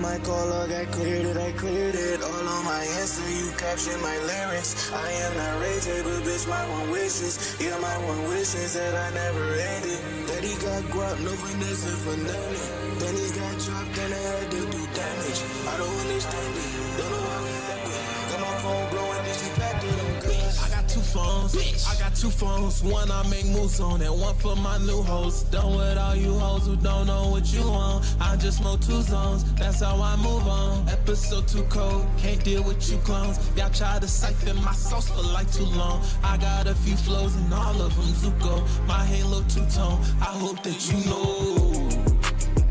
on my call log, I cleared it. All on my Insta, you caption my lyrics. I am not Ray J, but bitch, my one wishes. Yeah, my one wishes that I never ended. Daddy got guap, no finesse and finale. Then he got dropped and I had to do damage. I don't understand it, don't know how it happened. Got my phone blowing, then she packed it on good. I got two phones, I got two phones. One I make moves on and one for my new hoes. Done with all you hoes who don't know what you want. I just smoke two zones, that's how I move on. Episode too cold, can't deal with you clones. Y'all try to siphon my sauce for like too long. I got a few flows and all of them Zuko. My halo two-tone, I hope that you know.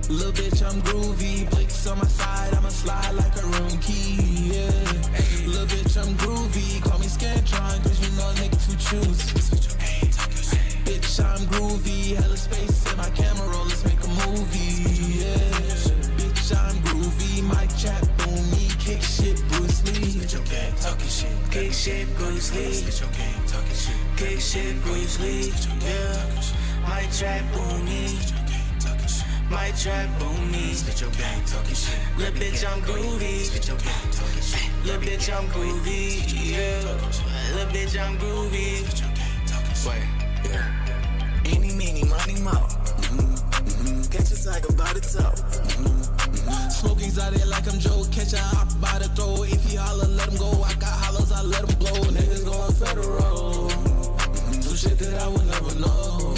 Little bitch, I'm groovy, Blake's on my side, I'ma slide like a room key, yeah. Little bitch, I'm groovy, call me Scantron, cause you know a nigga to choose. Bitch, I'm groovy, hella space in my camera roll, let's make a movie, yeah. Bitch, I'm groovy, mic chat, boom me, kick shit, Bruce Lee. Spit your game, talking shit, kick shit, Bruce Lee. Spit your game, talking shit, kick shit, Bruce Lee, yeah. Mic chat, boom me. My trap on me. Spit your gang talking shit. Little bitch, I'm groovy. Spit your gang talking shit. Little bitch, I'm groovy. Yeah. Little bitch, I'm groovy. Spit your gang talking shit. Yeah. Eeny, meeny, money, mo. Catch a tiger by the toe. Smoking's out there like I'm Joe. Catch a hop by the throat. If he holler, let him go. I got hollows, I let him blow. Niggas going federal. Some shit that I would never know.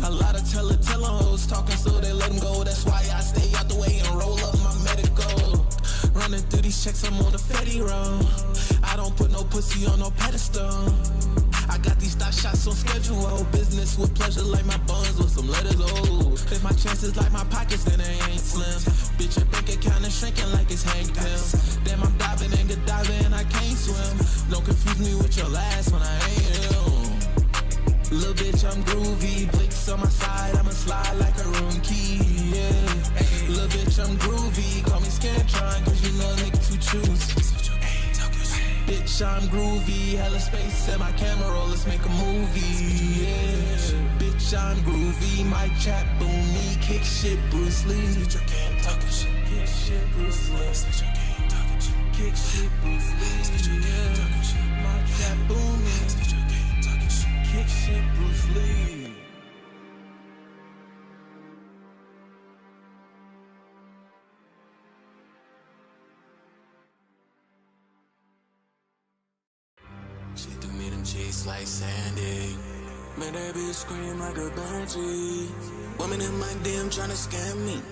A lot of tellin' hoes talking so they let them go. That's why I stay out the way and roll up my medical. Running through these checks, I'm on the Fetty roll. I don't put no pussy on no pedestal. I got these thought shots on schedule. Business with pleasure like my buns with some letters, oh. If my chances like my pockets, then they ain't slim. Bitch, your bank account is shrinking like it's Hank Pym. Damn, I'm diving and get diving, I can't swim. Don't confuse me with your last when I ain't him. Little bitch, I'm groovy, Blake's on my side, I'ma slide like a room key, yeah. Little bitch, I'm groovy, call me Scantron, cause you know a nigga to choose. Bitch, I'm groovy, hella space in my camera roll, let's make a movie, yeah. Bitch, I'm groovy, mic chat, boom me, kick shit, Bruce Lee. Spit your game talking shit, kick shit, Bruce Lee. Spit your game talking shit, kick shit, Bruce Lee. Spit your game talking shit, mic chat, boom me. Spit your game talking shit, kick shit, Bruce Lee. She threw me them cheeks like Sandy. Made that bitch scream like a banshee. Women in my DM tryna scam me.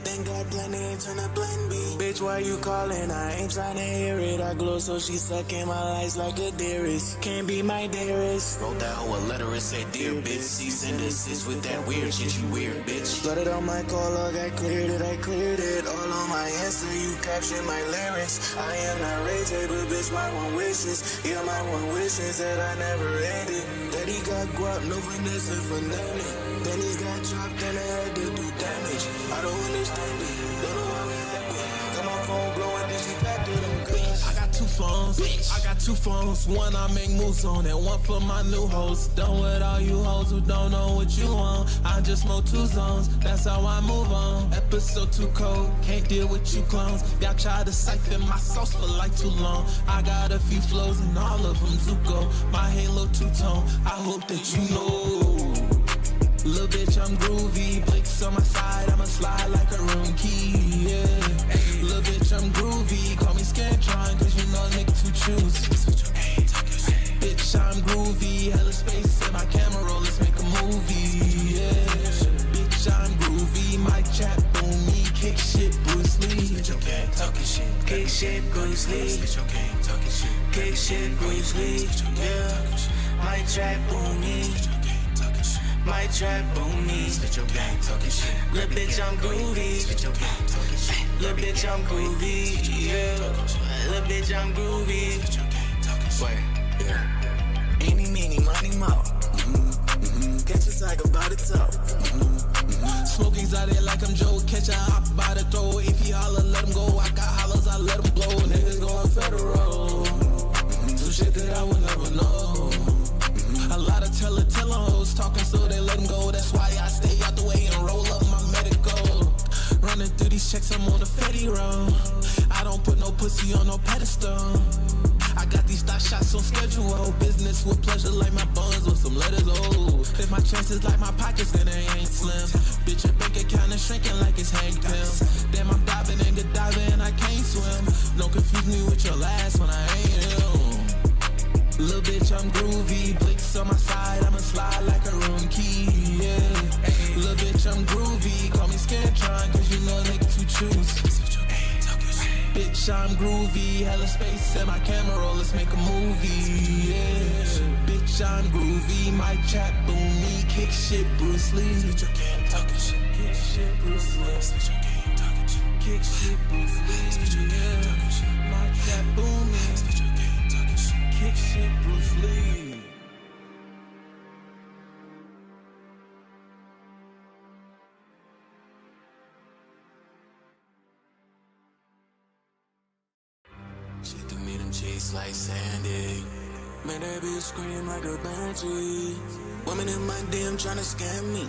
Thank God plan A turn to plan B. Bitch, why you calling? I ain't tryna hear it. I glow so she sucking my lights like a dearest. Can't be my dearest. Wrote that hoe a letter and said, dear bitch, cease and desist with that weird shit, you weird bitch. Flooded on my call log, I cleared it. All on my Insta, you caption my lyrics. I am not Ray J, but bitch, my one wishes. Yeah, my one wishes that I never ended. Daddy got guap, no finesse and finale. Then he got dropped and I had to do damage. I don't understand it, don't know how it happened. Got my phone blowing, then she packed it on good. I got two phones, one I make moves on and one for my new hoes. Done with all you hoes who don't know what you want. I just smoke two zones, that's how I move on. Episode too cold, can't deal with you clones. Y'all try to siphon my sauce for like too long. I got a few flows and all of them Zuko. My halo two-tone, I hope that you know. Little bitch, I'm groovy, Blake's on my side, I'ma slide like a room key, yeah. Little bitch, I'm groovy, call me Scantron, cause you know a nigga to choose. Bitch, I'm groovy, hella space in my camera roll, let's make a movie, yeah. Bitch, I'm groovy, mic chat, boom me, kick shit, Bruce Lee. Spit your game talking shit, Kick shit, Bruce Lee. spit your game talking shit, Kick shit, Bruce Lee. Yeah. My trap, boom me. My trap on me. spit your game talking shit. Little bitch, I'm groovy. Spit your game talking shit. Little bitch, I'm groovy. Yeah. Little bitch, I'm groovy. Spit your game talking shit. Yeah. Eeny, meeny, money, mo. Catch a tiger by the toe. Smoking's out there like I'm Joe. Catch a hop by the throat. If he holler, let him go. I got hollows, I let him blow. Niggas going federal. Some shit that I would never know. A lot of tellin' hoes talking so they let them go. That's why I stay out the way and roll up my medical. Running through these checks, I'm on the Fetty roll. I don't put no pussy on no pedestal. I got these thought shots on schedule. Business with pleasure like my buns with some letters. Oh, if my chances like my pockets, then they ain't slim. Bitch, your bank account is shrinking like it's Hank Pym. Damn, I'm diving and get diving and I can't swim. Don't confuse me with your last one, I ain't him. Little bitch, I'm groovy. Blicks on my side, I'ma slide like a room key. Yeah. Little bitch, I'm groovy. Call me Scantron, cause you know a nigga to choose. Bitch, I'm groovy, hella space and my camera roll, let's make a movie, yeah. Bitch, I'm groovy, my chat boom me, kick shit Bruce Lee. Bitch, you can't talk shit, kick shit Bruce Lee. Bitch, you can't talk shit, kick shit Bruce Lee. Bitch, you can't talk shit, my chat boom me. Bitch, you can't talk shit, kick shit Bruce Lee. She threw me them cheeks like Sandy. Man, that bitch scream like a banshee. Women in my DM tryna scam me.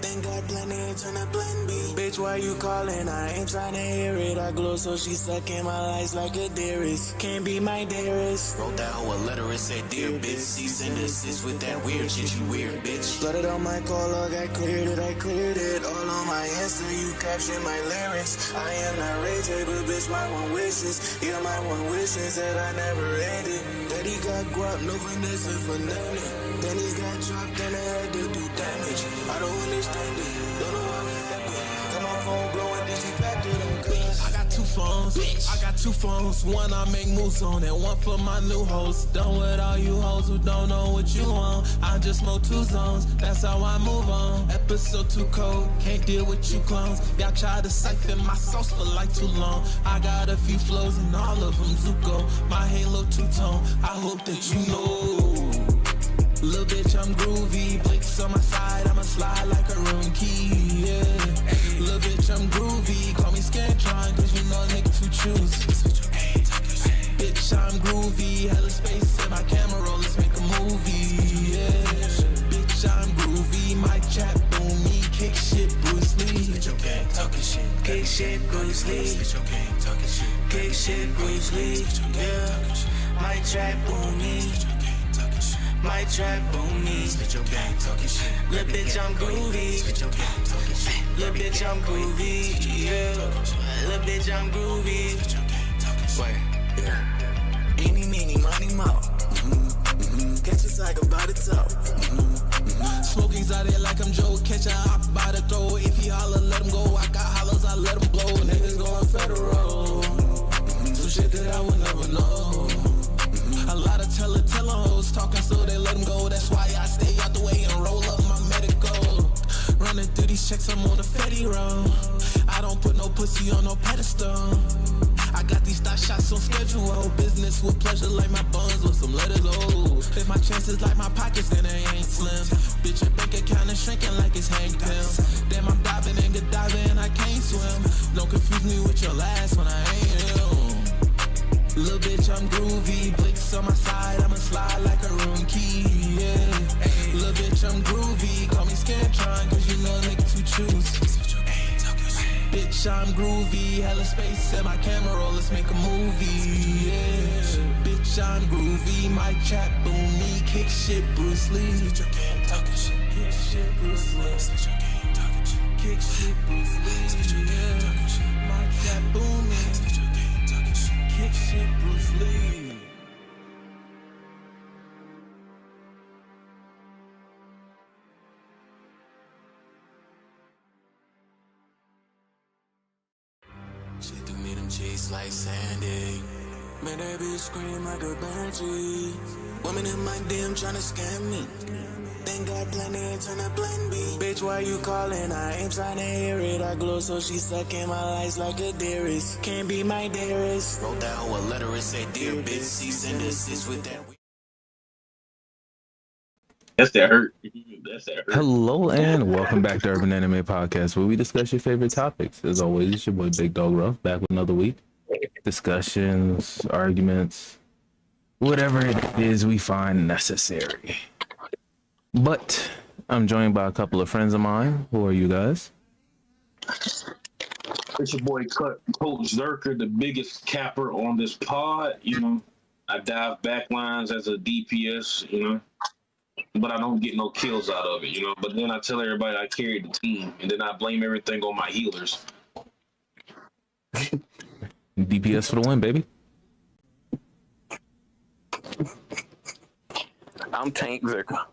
Thank God plan A turn to plan B. Bitch, why you calling? I ain't tryna hear it. I glow so she sucking my lights like a dearest. Can't be my dearest. Wrote that hoe a letter and said, dear bitch, cease and desist with that weird shit, you weird bitch. Flooded on my call log, I cleared it. All on my Insta, you caption my lyrics. I am not Ray J, but bitch, my one wishes. Yeah, my one wishes that I never ended. Daddy got guap, no finesse for nothing. Then he got dropped and I had to do damage. I don't understand it, don't know how it happened. Got my phone blowing, did she packed it on cuz? I got two phones, I got two phones. One I make moves on and one for my new host. Done with all you hoes who don't know what you want. I just smoke two zones, that's how I move on. Episode 2 cold, can't deal with you clones. Y'all try to siphon my sauce for like too long. I got a few flows and all of them Zuko. My halo two-tone, I hope that you know. Little bitch, I'm groovy. Blicks on my side, I'ma slide like a room key, yeah. Little bitch, I'm groovy. Call me Scantron, cause you know a nigga to choose. Bitch, I'm groovy. Hella space and my camera roll, let's make a movie, yeah. Bitch, I'm groovy. My chat boom me, kick shit Bruce Lee. Bitch, you can't talk shit. Kick shit Bruce Lee. Bitch, you can't talk shit. Kick shit Bruce Lee. Yeah. My trap boom me. My trap boom me. Bitch, you can't talk shit. Little bitch, I'm groovy. Bitch, you can't talk shit. Little bitch, I'm groovy. Yeah. Little bitch, I'm groovy. Bitch, you can't talk shit. Wait. Yeah. Eeny, meeny, money, mo. Catch a cycle by the toe. Smoking's out there like I'm Joe. Catch a hop by the throat. If he holler, let him go. I got hollers, I let him blow. Niggas going federal. Some shit that I would never know. A lot of tell hoes talking so they let them go. That's why I stay out the way and roll up my medical. Running through these checks, I'm on the Fetty roll. I don't put no pussy on no pedestal. I got these thought shots on schedule. Business with pleasure like my buns with some letters. Oh, if my chances like my pockets, then they ain't slim. Bitch, your bank account is shrinking like it's Hank Pym. Damn, I'm diving and get diving and I can't swim. Don't confuse me with your last one, I ain't him. Little bitch, I'm groovy. Blicks on my side, I'ma slide like a room key, yeah. Little bitch, I'm groovy. Call me Scantron, cause you know a nigga to choose. Bitch, I'm groovy. Hella space and my camera roll, let's make a movie, yeah. Bitch, I'm groovy. My chat boom me, kick shit Bruce Lee. Bitch, you can't talk shit. Kick shit Bruce Lee. Bitch, you can't talk shit. Kick shit Bruce Lee. Bitch, you can't talk shit. My chat boom me. Bitch, you can't talk shit. Kick shit Bruce Lee. She threw me them cheeks like Sandy. Man, that bitch scream like a banshee. Women in my DM tryna scam me. Thank God plan A turn to plan B. Bitch, why you calling? I ain't tryna hear it. I glow so she sucking my lights like a dearest. Can't be my dearest. Wrote that hoe a letter and said, dear bitch, cease and desist with that. That's that hurt. That's that hurt. Hello and welcome back to Urban Anime Podcast, where we discuss your favorite topics. As always, it's your boy Big Dog Ruff, back with another week. Discussions, arguments, whatever it is we find necessary. But I'm joined by a couple of friends of mine. Who are you guys? It's your boy Coach Zerker, the biggest capper on this pod. You know, I dive back lines as a DPS. You know, but I don't get no kills out of it. You know, but then I tell everybody I carried the team, and then I blame everything on my healers. DPS for the win, baby. I'm Tank Zerka.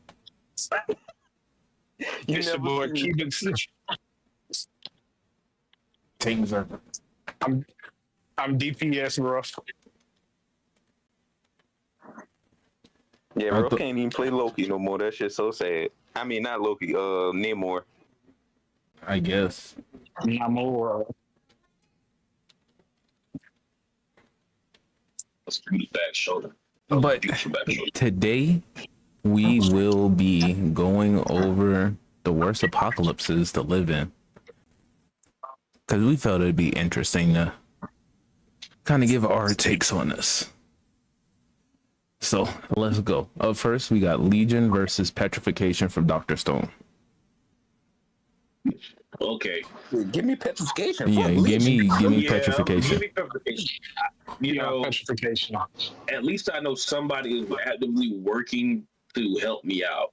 You It's never your boy seen me. Cuban Stitch. Team Zerker. I'm DPS rough. Yeah, I bro, thought- can't even play Loki no more. That shit's so sad. I mean, not Loki, Namor. I guess. Namor. Let's do the back shoulder. But Do the back shoulder. today we will be going over the worst apocalypses to live in. Because we felt it'd be interesting to kind of give our takes on this. So let's go. Up first, we got Legion versus Petrification from Dr. Stone. Okay. Give me petrification. Yeah, Fuck give me Yeah, Petrification. give me petrification. You Yeah, know, petrification. at least I know somebody is actively working to help me out.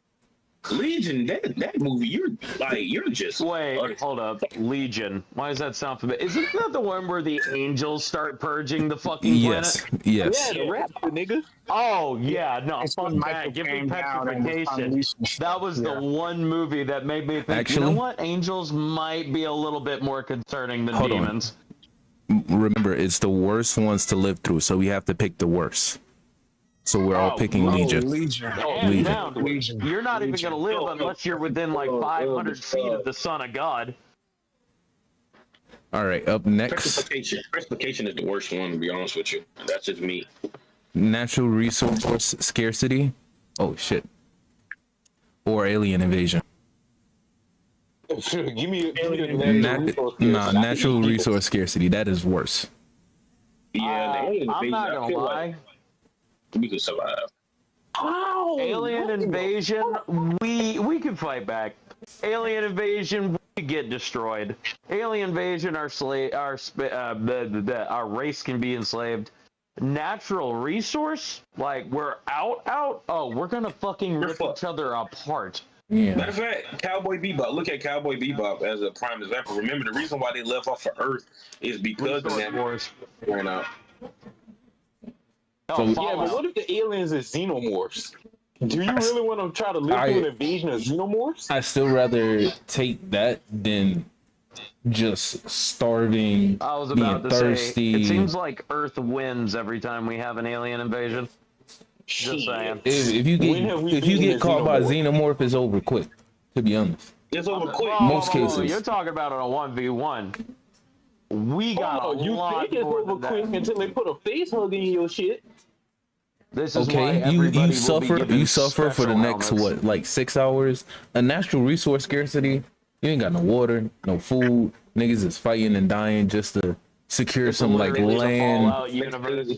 Legion, that movie, you're just Wait, hold up. Legion. Why does that sound familiar? Isn't that the one where the angels start purging the fucking Yes, planet? yes. Yeah, the rap, nigga. Oh, yeah. No, It's fuck when Michael that. Give me came down and was petrification. unleashed. That was the Yeah. one movie that made me think, you Actually- know what? Angels might be a little bit more concerning than Hold on. demons. Remember, it's the worst ones to live through, so we have to pick the worst. So we're all Oh, picking oh, Legion. Legion. Hands Legion. down, Legion. you're not even Legion. going to live unless you're within like 500 feet of the Son of God. All right, up next, Petrification. Petrification is the worst one, to be honest with you. That's just me. natural resource scarcity. Oh shit. Or alien invasion. give me Natural resource scarcity. That is worse. Yeah, the alien I'm invasion, not I going to feel lie. like we could survive. Alien invasion, we can fight back. Alien invasion, we get destroyed. Alien invasion, our race can be enslaved. Natural resource, like we're out. Oh, we're gonna fucking rip fucked. each other apart. Yeah. Matter of fact, Cowboy Bebop. Look at Cowboy Bebop as a prime example. Remember, the reason why they left off of Earth is because the Resource natural wars. ran out. Oh, So- Yeah, Fallout. but what if the aliens is xenomorphs? Do you really want to try to live I- through an invasion of xenomorphs? I still rather take that than just starving, I was being about to say, thirsty. it seems like Earth wins every time we have an alien invasion. Just saying. if you When have we get beaten a caught by a xenomorph? xenomorph, it's over quick. To be honest. It's over quick. Most cases. You're talking about a 1v1. We got Oh, a you lot think it's more over than quick that. until they put a face hug in your shit. This is why Okay, everybody will you be suffer given for the special next helmets. what, like 6 hours? A natural resource scarcity. You ain't got no water, no food. Niggas is fighting and dying just to secure some like Literally the land. Fallout universe.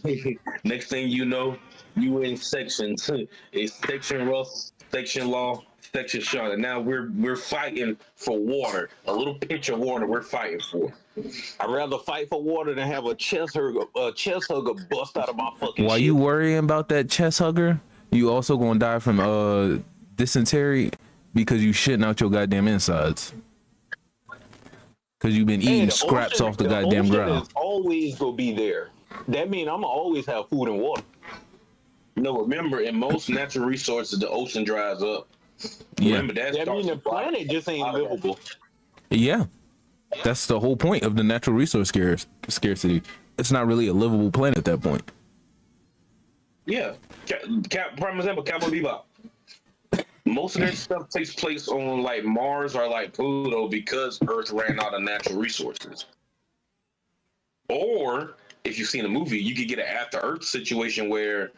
Next thing you know, you in section 2. It's section rough, section law, section shot. And now we're fighting for water. A little pitch of water we're fighting for. I'd rather fight for water than have a chest hugger bust out of my fucking While shit. you worrying about that chest hugger, you also gonna die from dysentery because you shitting out your goddamn insides. Cause you've been Hey, eating the scraps ocean- off the goddamn ocean ground. is always gonna be there. That means I'm gonna always have food and water. No, remember, in most natural resources, the ocean dries up. Yeah, Remember, that That means starts the planet just ain't livable. yeah. That's the whole point of the natural resource scarcity. It's not really a livable planet at that point. Yeah. Prime example, Cowboy Bebop. Most of their stuff takes place on like Mars or like Pluto because Earth ran out of natural resources. Or if you've seen a movie, you could get an after Earth situation where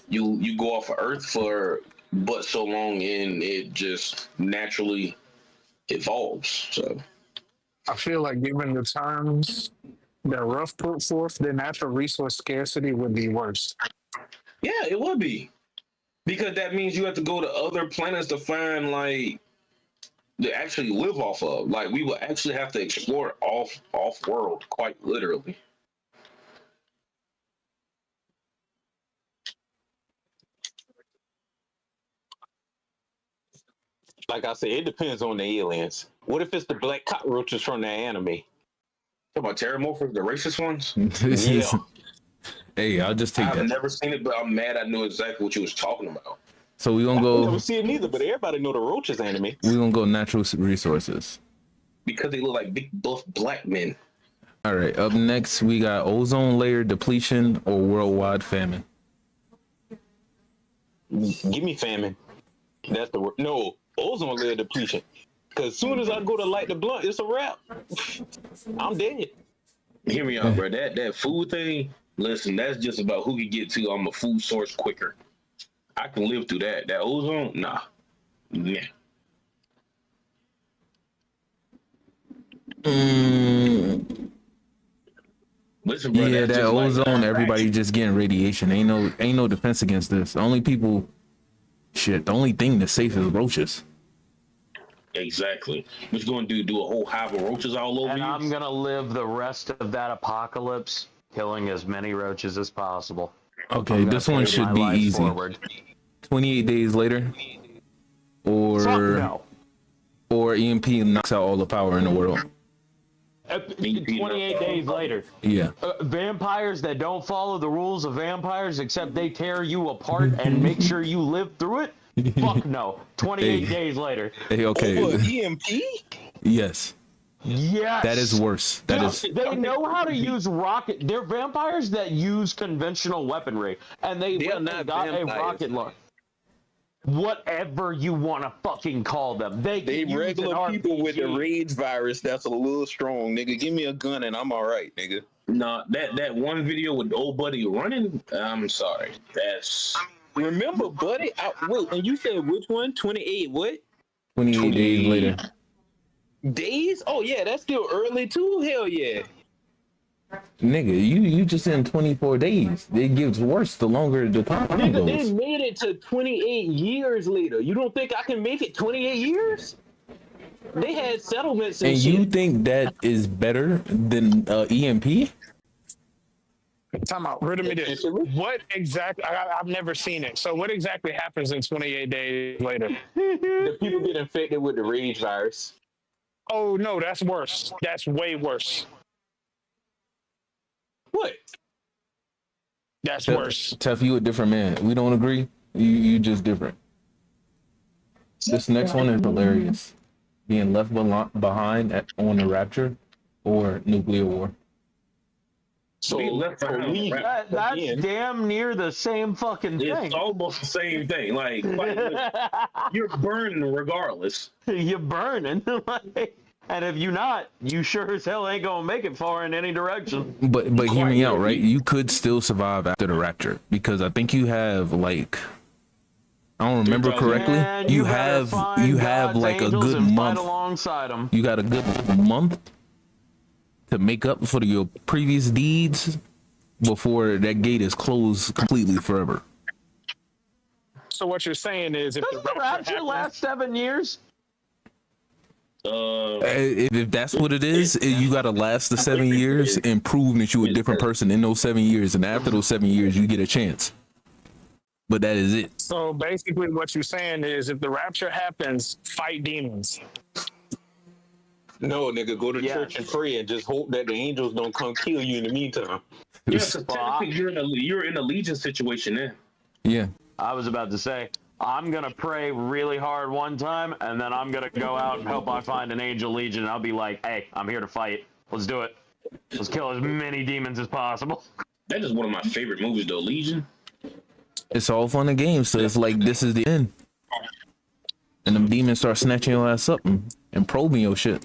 you go off of Earth for but so long and it just naturally evolves. So I feel like given the terms that Ruff put forth, the natural resource scarcity would be worse. yeah, it would be. Because that means you have to go to other planets to find like to actually live off of. Like we will actually have to explore off world, quite literally. Like I said, it depends on the aliens. What if it's the black cockroaches from the anime? Talk about Terramorphers, the racist ones. Yeah. Hey, I'll just take I've that. never seen it, but I'm mad I knew exactly what you was talking about. So we gonna I go. never see it neither, but everybody know the roaches anime. We gonna go natural resources. Because they look like big buff black men. All right. Up next, we got ozone layer depletion or worldwide famine. Give me famine. That's the word. No, ozone layer depletion. Because as soon as I go to light the blunt, it's a wrap. I'm dead. Hear me out, bro. That food thing. Listen, that's just about who can get to a food source quicker. I can live through that. That ozone, nah. Yeah. Listen, bro. Yeah, that's that just like ozone. Everybody just getting radiation. Ain't no defense against this. The only people, shit. The only thing that's safe is roaches. Exactly. What you gonna do? Do a whole hive of roaches all over And you? I'm gonna live the rest of that apocalypse killing as many roaches as possible. Okay, this one should be easy. Forward. 28 days later, Fuck no. or EMP knocks out all the power in the world. 28 days later. Yeah. Vampires that don't follow the rules of vampires, except they tear you apart and make sure you live through it. Fuck no. 28 Hey. days later. Hey, okay. Over EMP? Yes. Yes. That is worse. That is. They know how to use rocket. They're vampires that use conventional weaponry, and they They're went not and got vampires. a rocket launcher. Whatever you want to fucking call them, they can use an regular people with the RPG. rage virus that's a little strong, nigga. Give me a gun and I'm all right, nigga. Nah, that one video with old buddy running. I'm sorry. That's Remember, buddy? Wait, and you said which one? 28 what? 28 days later. Days? Oh, yeah, that's still early, too. Hell yeah. Nigga, you just in 24 days. It gets worse the longer the time Nigga, they goes. made it to 28 years later. You don't think I can make it 28 years? They had settlements and, And shit. you think that is better than EMP? Time out. Riddle me this. What exactly? I've never seen it. So what exactly happens in 28 days later? The people get infected with the rage virus. Oh no, that's worse. That's way worse. What? That's worse. Tough, you a different man. We don't agree. You just different. This next one is hilarious. Being left behind on the Rapture or nuclear war. So Being left for behind me, on the That's again, damn near the same fucking thing. it's almost the same thing. Like you're burning regardless. You're burning. And if you're not, you sure as hell ain't gonna make it far in any direction. But hear me out, right? You could still survive after the Rapture because I think you have like, I don't remember correctly. Man, You better have find God's like a angels good and fight month. alongside them. You got a good month to make up for your previous deeds before that gate is closed completely forever. So what you're saying is, if Doesn't the rapture happens- last 7 years? If that's what it is, you got to last the 7 years and prove that you're a different person in those 7 years. And after those 7 years, you get a chance. But that is it. So basically, what you're saying is, if the rapture happens, fight demons. no, nigga, go to Yeah. church and pray and just hope that the angels don't come kill you in the meantime. Yeah, so technically you're in a legion situation then. Yeah. I was about to say, I'm gonna pray really hard one time, and then I'm gonna go out and hope I find an angel legion, and I'll be like, hey, I'm here to fight. Let's do it. Let's kill as many demons as possible. That is one of my favorite movies, though. Legion. It's all fun and games. So it's like, this is the end. And them demons start snatching your ass up and probing your shit.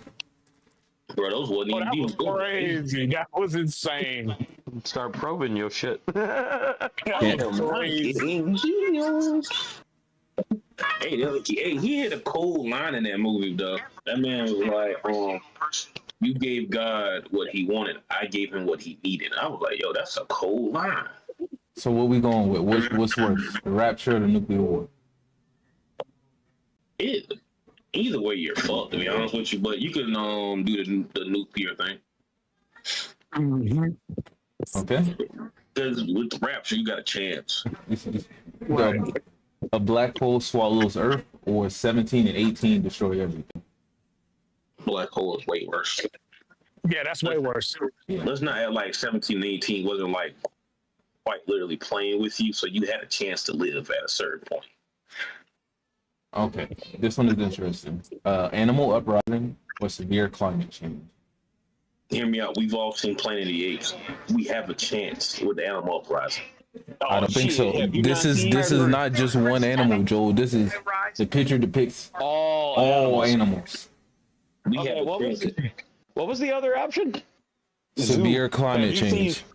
Bro, those wasn't Oh, even that was demons. crazy. That was insane. Start probing your shit. That was crazy. Hey, he had a cold line in that movie, though. That man was like, you gave God what he wanted. I gave him what he needed. I was like, yo, that's a cold line. So what we going with? What's worse, the Rapture or the nuclear war? Either way, you're fucked, to be honest with you. But you can do the nuclear thing. Okay. Because with the rapture, you got a chance. Right. A black hole swallows Earth, or 17 and 18 destroy everything. Black hole is way worse. Yeah, that's way worse. Let's not act like 17 and 18 wasn't like quite literally playing with you, so you had a chance to live at a certain point. Okay, this one is interesting. Animal uprising or severe climate change. Hear me out. We've all seen Planet of the Apes. We have a chance with the animal uprising. I don't think so. This is not just one animal, Joel. This is the picture depicts all animals. We Okay, have what was the other option? Severe climate change.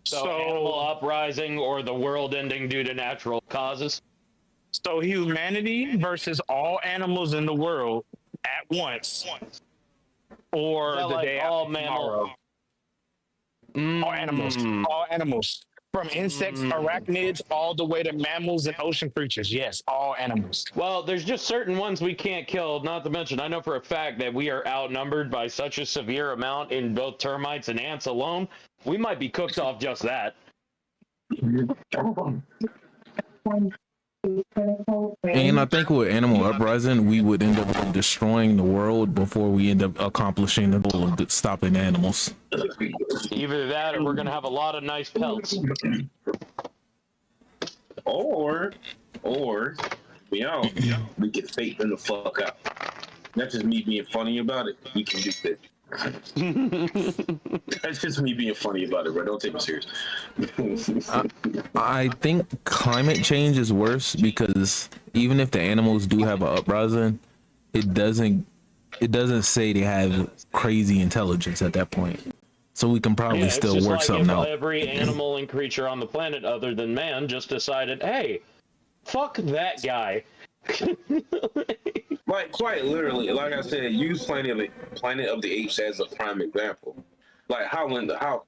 So animal uprising or the world ending due to natural causes. So humanity versus all animals in the world at once, or the like day all after mammal. tomorrow. All animals, from insects, arachnids, all the way to mammals and ocean creatures. Yes, all animals. Well, there's just certain ones we can't kill. Not to mention, I know for a fact that we are outnumbered by such a severe amount in both termites and ants alone. We might be cooked off just that. And I think with animal uprising, we would end up destroying the world before we end up accomplishing the goal of stopping animals. Either that, or we're gonna have a lot of nice pelts. Or we can fake them the fuck out. That's just me being funny about it. We can do that. That's just me being funny about it, bro. Don't take me serious. I think climate change is worse because even if the animals do have an uprising, it doesn't say they have crazy intelligence at that point. So we can probably still it's just work like something out. Every animal and creature on the planet other than man just decided, hey, fuck that guy. Like quite literally, like I said, use Planet of the Apes as a prime example. Like how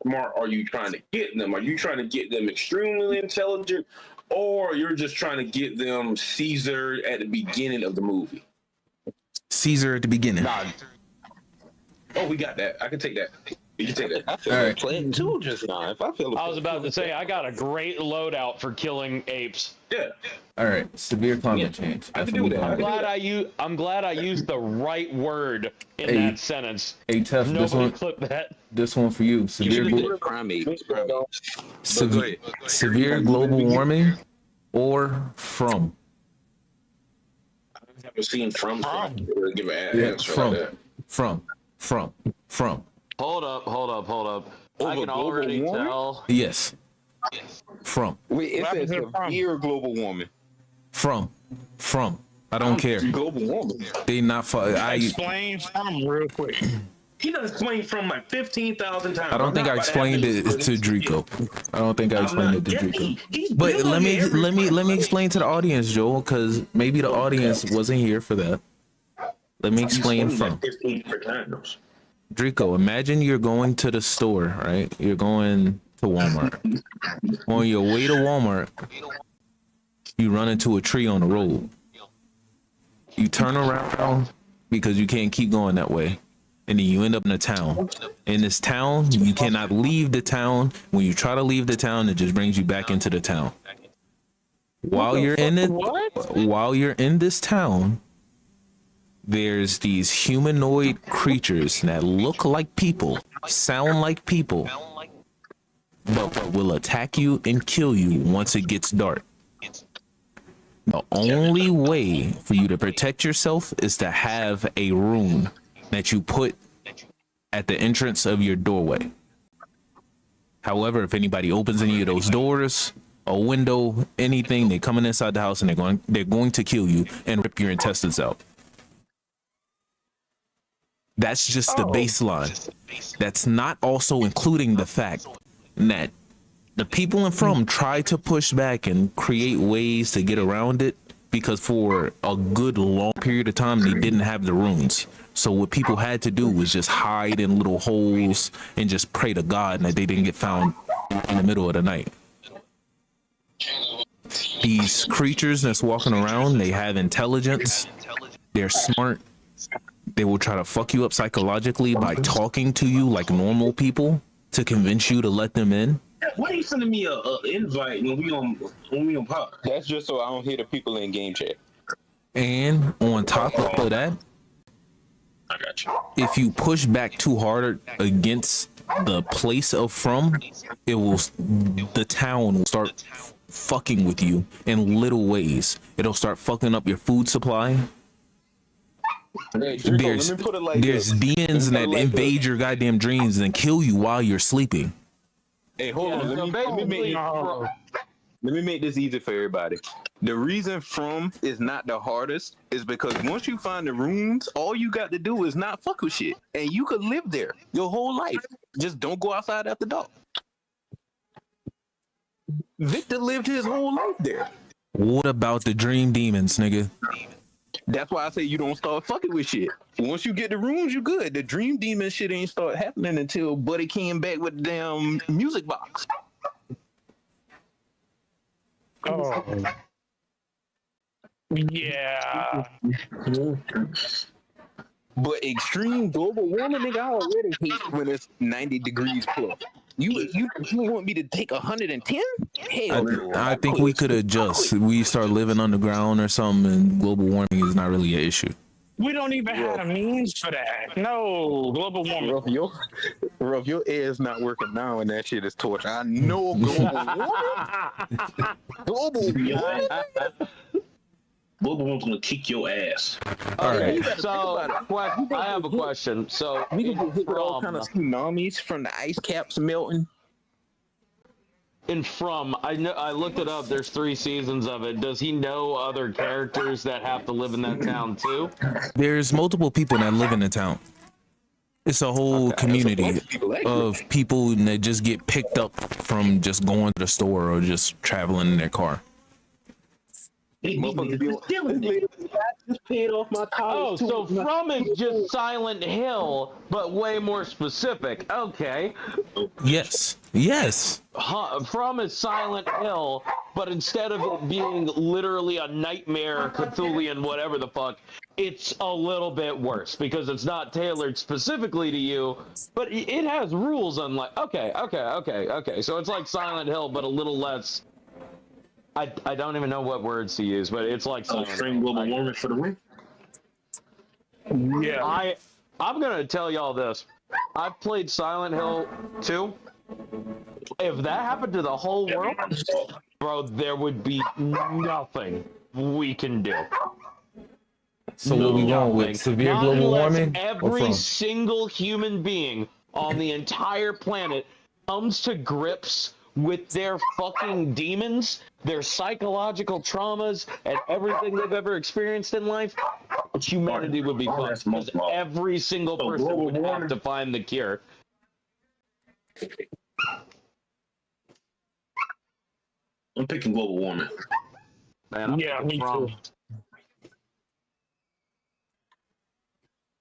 smart are you trying to get them? Are you trying to get them extremely intelligent, or you're just trying to get them Caesar at the beginning of the movie? Caesar at the beginning. Oh, we got that. I can take that. You can take that. I feel like playing two just now. If I feel I was about to say, I got a great loadout for killing apes. Yeah. All right, severe climate change. I can do that. I'm glad I used the right word in that sentence. Hey, Tef, Nobody clip that. This one for you. Severe global warming or from? I haven't seen from. Give an answer from, like that. From. Hold up. I can already tell. Yes. From. Wait, it says severe global warming. From. I don't care. Global warming. They not. Explain from real quick. He done explained from like 15,000 times. I don't think I explained it to Drico. I don't think I explained it to Drico. But let me explain to the audience, Joel, because maybe the audience wasn't here for that. Let me explain from. Drico, imagine you're going to the store, right? You're going to Walmart. On your way to Walmart, you run into a tree on the road. You turn around because you can't keep going that way. And then you end up in a town. In this town, you cannot leave the town. When you try to leave the town, it just brings you back into the town. While you're in this town, there's these humanoid creatures that look like people, sound like people, but will attack you and kill you once it gets dark. The only way for you to protect yourself is to have a rune that you put at the entrance of your doorway. However, if anybody opens any of those doors, a window, anything, they're coming inside the house and they're going to kill you and rip your intestines out. That's just the baseline. That's not also including the fact that the people in From tried to push back and create ways to get around it because for a good long period of time, they didn't have the runes. So what people had to do was just hide in little holes and just pray to God that they didn't get found in the middle of the night. these creatures that's walking around, they have intelligence, they're smart, they will try to fuck you up psychologically by talking to you like normal people to convince you to let them in. Why are you sending me a invite when we on pod? That's just so I don't hear the people in game chat. And on top of that, I got you. if you push back too hard against the place of from, the town will start fucking with you in little ways. It'll start fucking up your food supply. Hey, Draco, let me put it like There's this. demons that like invade this. your goddamn dreams and kill you while you're sleeping. Hey, hold on. Let me make this easy for everybody. The reason from is not the hardest is because once you find the rooms, all you got to do is not fuck with shit, and you could live there your whole life. Just don't go outside after dark. Victor lived his whole life there. What about the dream demons, nigga? That's why I say you don't start fucking with shit. Once you get the rooms, you good. The dream demon shit ain't start happening until Buddy came back with the damn music box. Oh. Yeah. But extreme global warming, nigga, I already hate when it's 90 degrees plus. You want me to take 110? Hell no. I think we could adjust. We start living underground or something, and global warming is not really an issue. We don't even have a means for that. No, global warming. Ruff, your air's not working now, and that shit is torture. I know global warming. Global warming. Global warming's gonna kick your ass. All right. So, I have a question. So, We can get hit with all kind of tsunamis from the ice caps melting. I looked it up. There's 3 seasons of it. Does he know other characters that have to live in that town too? There's multiple people that live in the town. It's a whole community of people that just get picked up from just going to the store or just traveling in their car. Just paid off my Oh, so From is just Silent Hill, but way more specific. Okay. Yes. From is Silent Hill, but instead of it being literally a nightmare, Cthulhian, whatever the fuck, it's a little bit worse because it's not tailored specifically to you, but it has rules unlike. Okay. So it's like Silent Hill, but a little less. I don't even know what words to use, but it's like Extreme global warming for the win. Yeah. I'm gonna tell y'all this. I've played Silent Hill 2. If that happened to the whole world, bro, there would be nothing we can do. So what we going with? Severe Not global unless warming? Every single human being on the entire planet comes to grips with their fucking demons, their psychological traumas, and everything they've ever experienced in life, humanity would be fucked. Because every single person would have to find the cure. I'm picking global warming. Man, Yeah, me too.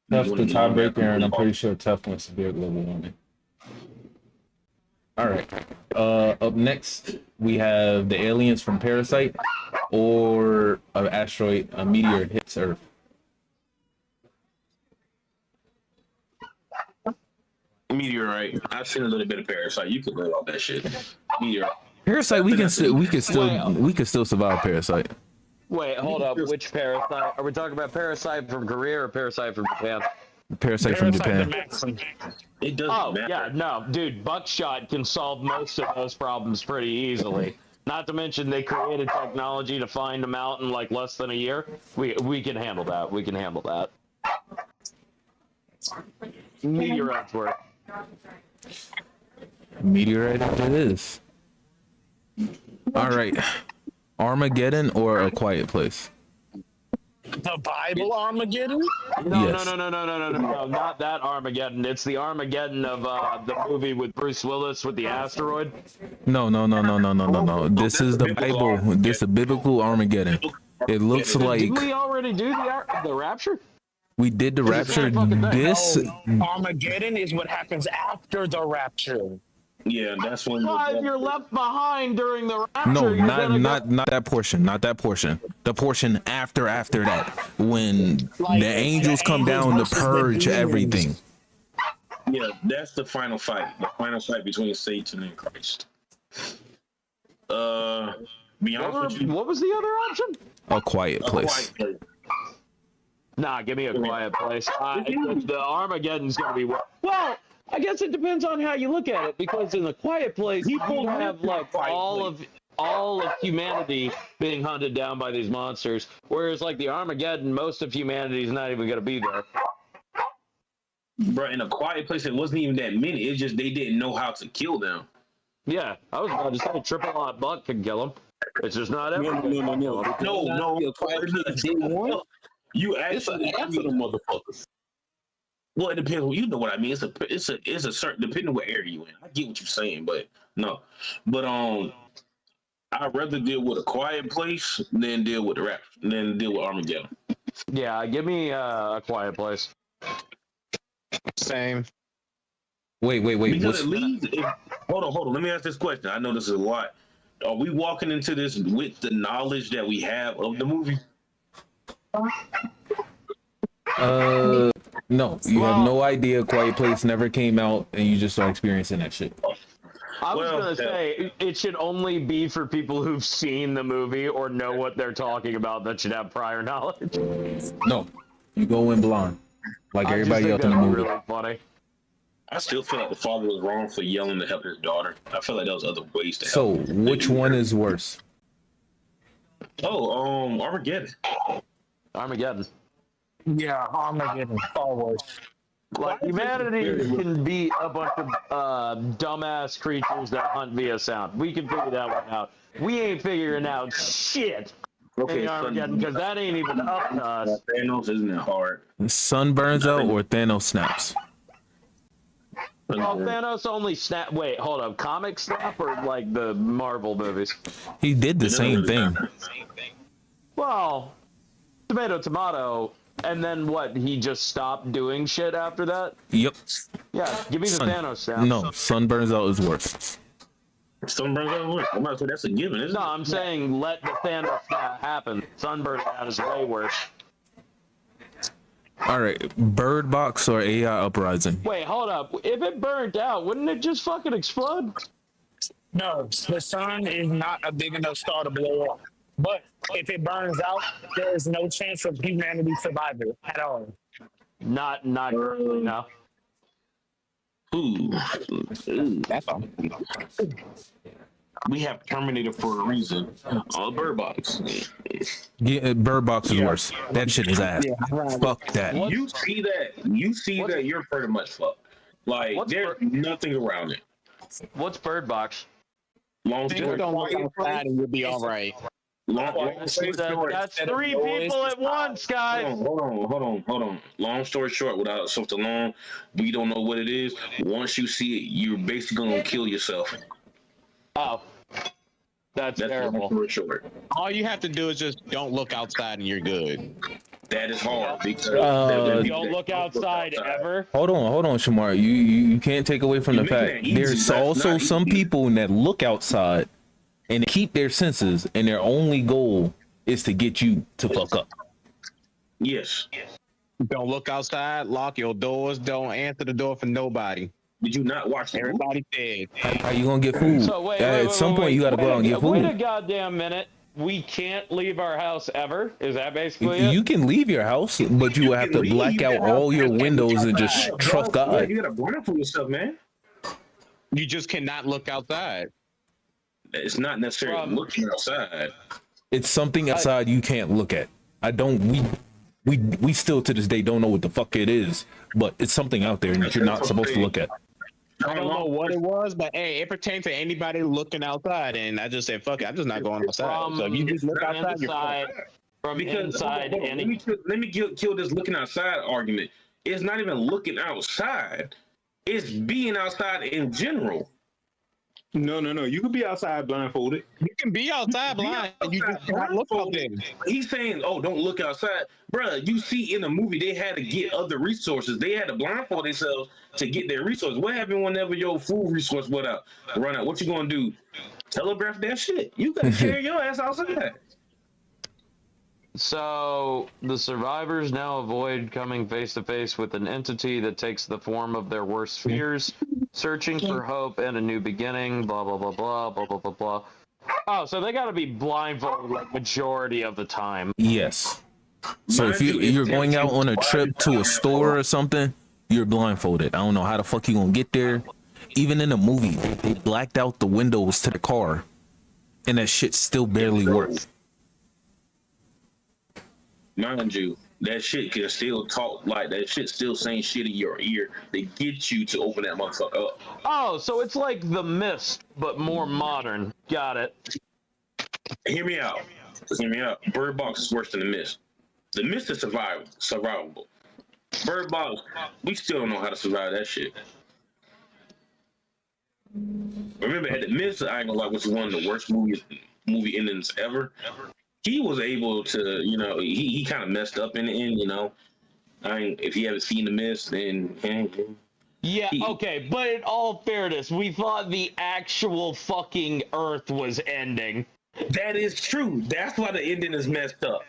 Tough the tiebreaker, and I'm pretty sure Tough wants severe global warming. All right. Up next, we have the aliens from Parasite or an asteroid, a meteor hits Earth. Meteorite. I've seen a little bit of Parasite. You could live off that shit. Meteorite. Parasite, we could still survive Parasite. Wait, hold up. Which Parasite? Are we talking about Parasite from Korea or Parasite from Japan? Parasite from Japan. It doesn't matter. Yeah, no, dude, buckshot can solve most of those problems pretty easily. Not to mention they created technology to find them out in like less than a year. We can handle that. We can handle that. Meteorites work. Meteorite it is. All right. Armageddon or A Quiet Place? The Bible Armageddon? No, Yes. no, not that Armageddon. It's the Armageddon of the movie with Bruce Willis with the asteroid. No. This is the Bible. This is a biblical Armageddon. It looks like Did we already do the Rapture? we did the rapture. This Armageddon is what happens after the rapture. Yeah, that's when. Well, if you're left behind during the rapture, No, you're not gonna not not that portion. Not that portion. The portion after that, when Like the angels come angels down to versus the purge demons. everything. Yeah, that's the final fight. The final fight between Satan and Christ. Be honest with you. What was the other option? A quiet A place. quiet place. Nah, give me a quiet place. The Armageddon's gonna be well. I guess it depends on how you look at it, because in the quiet place you have like all of humanity being hunted down by these monsters, whereas like the Armageddon, most of humanity is not even gonna be there. Bro, in a quiet place, it wasn't even that many. It's just they didn't know how to kill them. Yeah, I was about to say triple lot buck can kill them. It's just not everyone. No. You actually Answer the motherfuckers. Well, it depends. You know what I mean. It's a certain depending on what area you in. I get what you're saying, but no. But I'd rather deal with a quiet place than deal with Armageddon. Yeah, give me a quiet place. Same. Wait. Because hold on. Let me ask this question. I know this is a lot. Are we walking into this with the knowledge that we have of the movie? No, you have no idea. Quiet Place never came out, and you just start experiencing that shit. I was gonna say it should only be for people who've seen the movie or know what they're talking about that should have prior knowledge. No, you go in blind, like everybody else in the movie. Really funny. I still feel like the father was wrong for yelling to help his daughter. I feel like there was other ways to help. So, which one is worse? Armageddon. Armageddon. Yeah, Armageddon. Far worse. Like, humanity can be a bunch of dumbass creatures that hunt via sound. We can figure that one out. We ain't figuring out shit in Armageddon, because that ain't even up to us. Thanos isn't that hard. The sun burns out or Thanos snaps? Well, Thanos only snap. Wait, hold up. Comic snap or like the Marvel movies? He did the same thing. Well, tomato. And then what? He just stopped doing shit after that? Yep. Yeah, give me the Thanos snap. No, sun burns out is worse. Sun burns out is worse. I'm not saying that's a given, isn't it? No, I'm saying let the Thanos snap happen. Sunburn out is way worse. All right, Bird Box or AI Uprising? Wait, hold up. If it burned out, wouldn't it just fucking explode? No, the sun is not a big enough star to blow up. But if it burns out, there is no chance of humanity survival at all. Not currently, no. Ooh. That's all. We have Terminator for a reason. Bird Box. Yeah, Bird Box is worse. That shit is ass. Fuck that. You see that, you're pretty much fucked. Like, there's nothing around it. What's Bird Box? Long story Don't look outside and you'll be all right. That's three people at once, guys. Hold on. Long story short, without something long, we don't know what it is. Once you see it, you're basically gonna kill yourself. Oh. That's terrible. Long story short. All you have to do is just don't look outside and you're good. That is hard because don't look outside ever. Hold on, Shamar. You can't take away from the fact there's also some people that look outside and keep their senses, and their only goal is to get you to fuck up. Yes. Don't look outside. Lock your doors. Don't answer the door for nobody. Did you not watch Everybody said. How you gonna get food? So At some point, you gotta go out and get food. Wait a goddamn minute. We can't leave our house ever? Is that basically it? You can leave your house, but you will have to black out all your windows and just trust God. You gotta burn for yourself, man. You just cannot look outside. It's not necessarily looking outside. It's something outside you can't look at. We still to this day don't know what the fuck it is, but it's something out there that you're not supposed to look at. I don't know what it was, but hey, it pertains to anybody looking outside, and I just said, "Fuck it, I'm just not going outside." So if you just look outside, you're fine. Let me kill this looking outside argument. It's not even looking outside; it's being outside in general. No. You could be outside blindfolded. You can be outside blind. You just cannot look out there. He's saying, "Oh, don't look outside, bruh." You see in the movie, they had to get other resources. They had to blindfold themselves to get their resources. What happened whenever your food resource run out? What you gonna do? Telegraph that shit. You gotta carry your ass outside. So the survivors now avoid coming face to face with an entity that takes the form of their worst fears, searching for hope and a new beginning. Blah blah blah blah blah blah blah blah. Oh, so they got to be blindfolded like majority of the time. Yes. So if you're going out on a trip to a store or something, you're blindfolded. I don't know how the fuck you gonna get there. Even in the movie, they blacked out the windows to the car, and that shit still barely worked. Mind you, that shit can still talk like that shit still saying shit in your ear. They get you to open that motherfucker up. Oh, so it's like The Mist, but more modern. Got it. Hear me out. Bird Box is worse than The Mist. The Mist is survivable. Bird Box, we still don't know how to survive that shit. Remember, at The Mist, I ain't gonna lie, was one of the worst movie endings ever. He was able to, he kind of messed up in the end, if you haven't seen The Mist, then... Yeah, okay, but in all fairness, we thought the actual fucking Earth was ending. That is true. That's why the ending is messed up.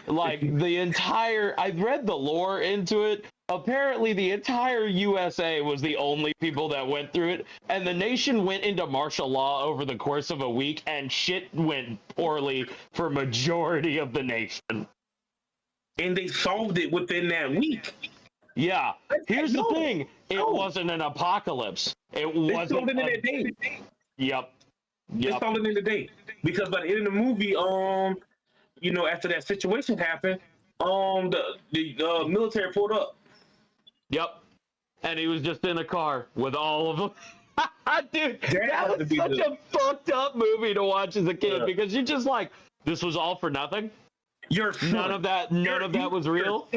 Like, I read the lore into it. Apparently, the entire USA was the only people that went through it, and the nation went into martial law over the course of a week, and shit went poorly for majority of the nation. And they solved it within that week. Yeah. Here's the thing. It wasn't an apocalypse. It wasn't. They solved it in a day. Yep. They solved it in a day. Because by the end of the movie, after that situation happened, the military pulled up. Yep. And he was just in a car with all of them. Dude, that was such a fucked up movie to watch as a kid because you're just like, this was all for nothing? None of that was real?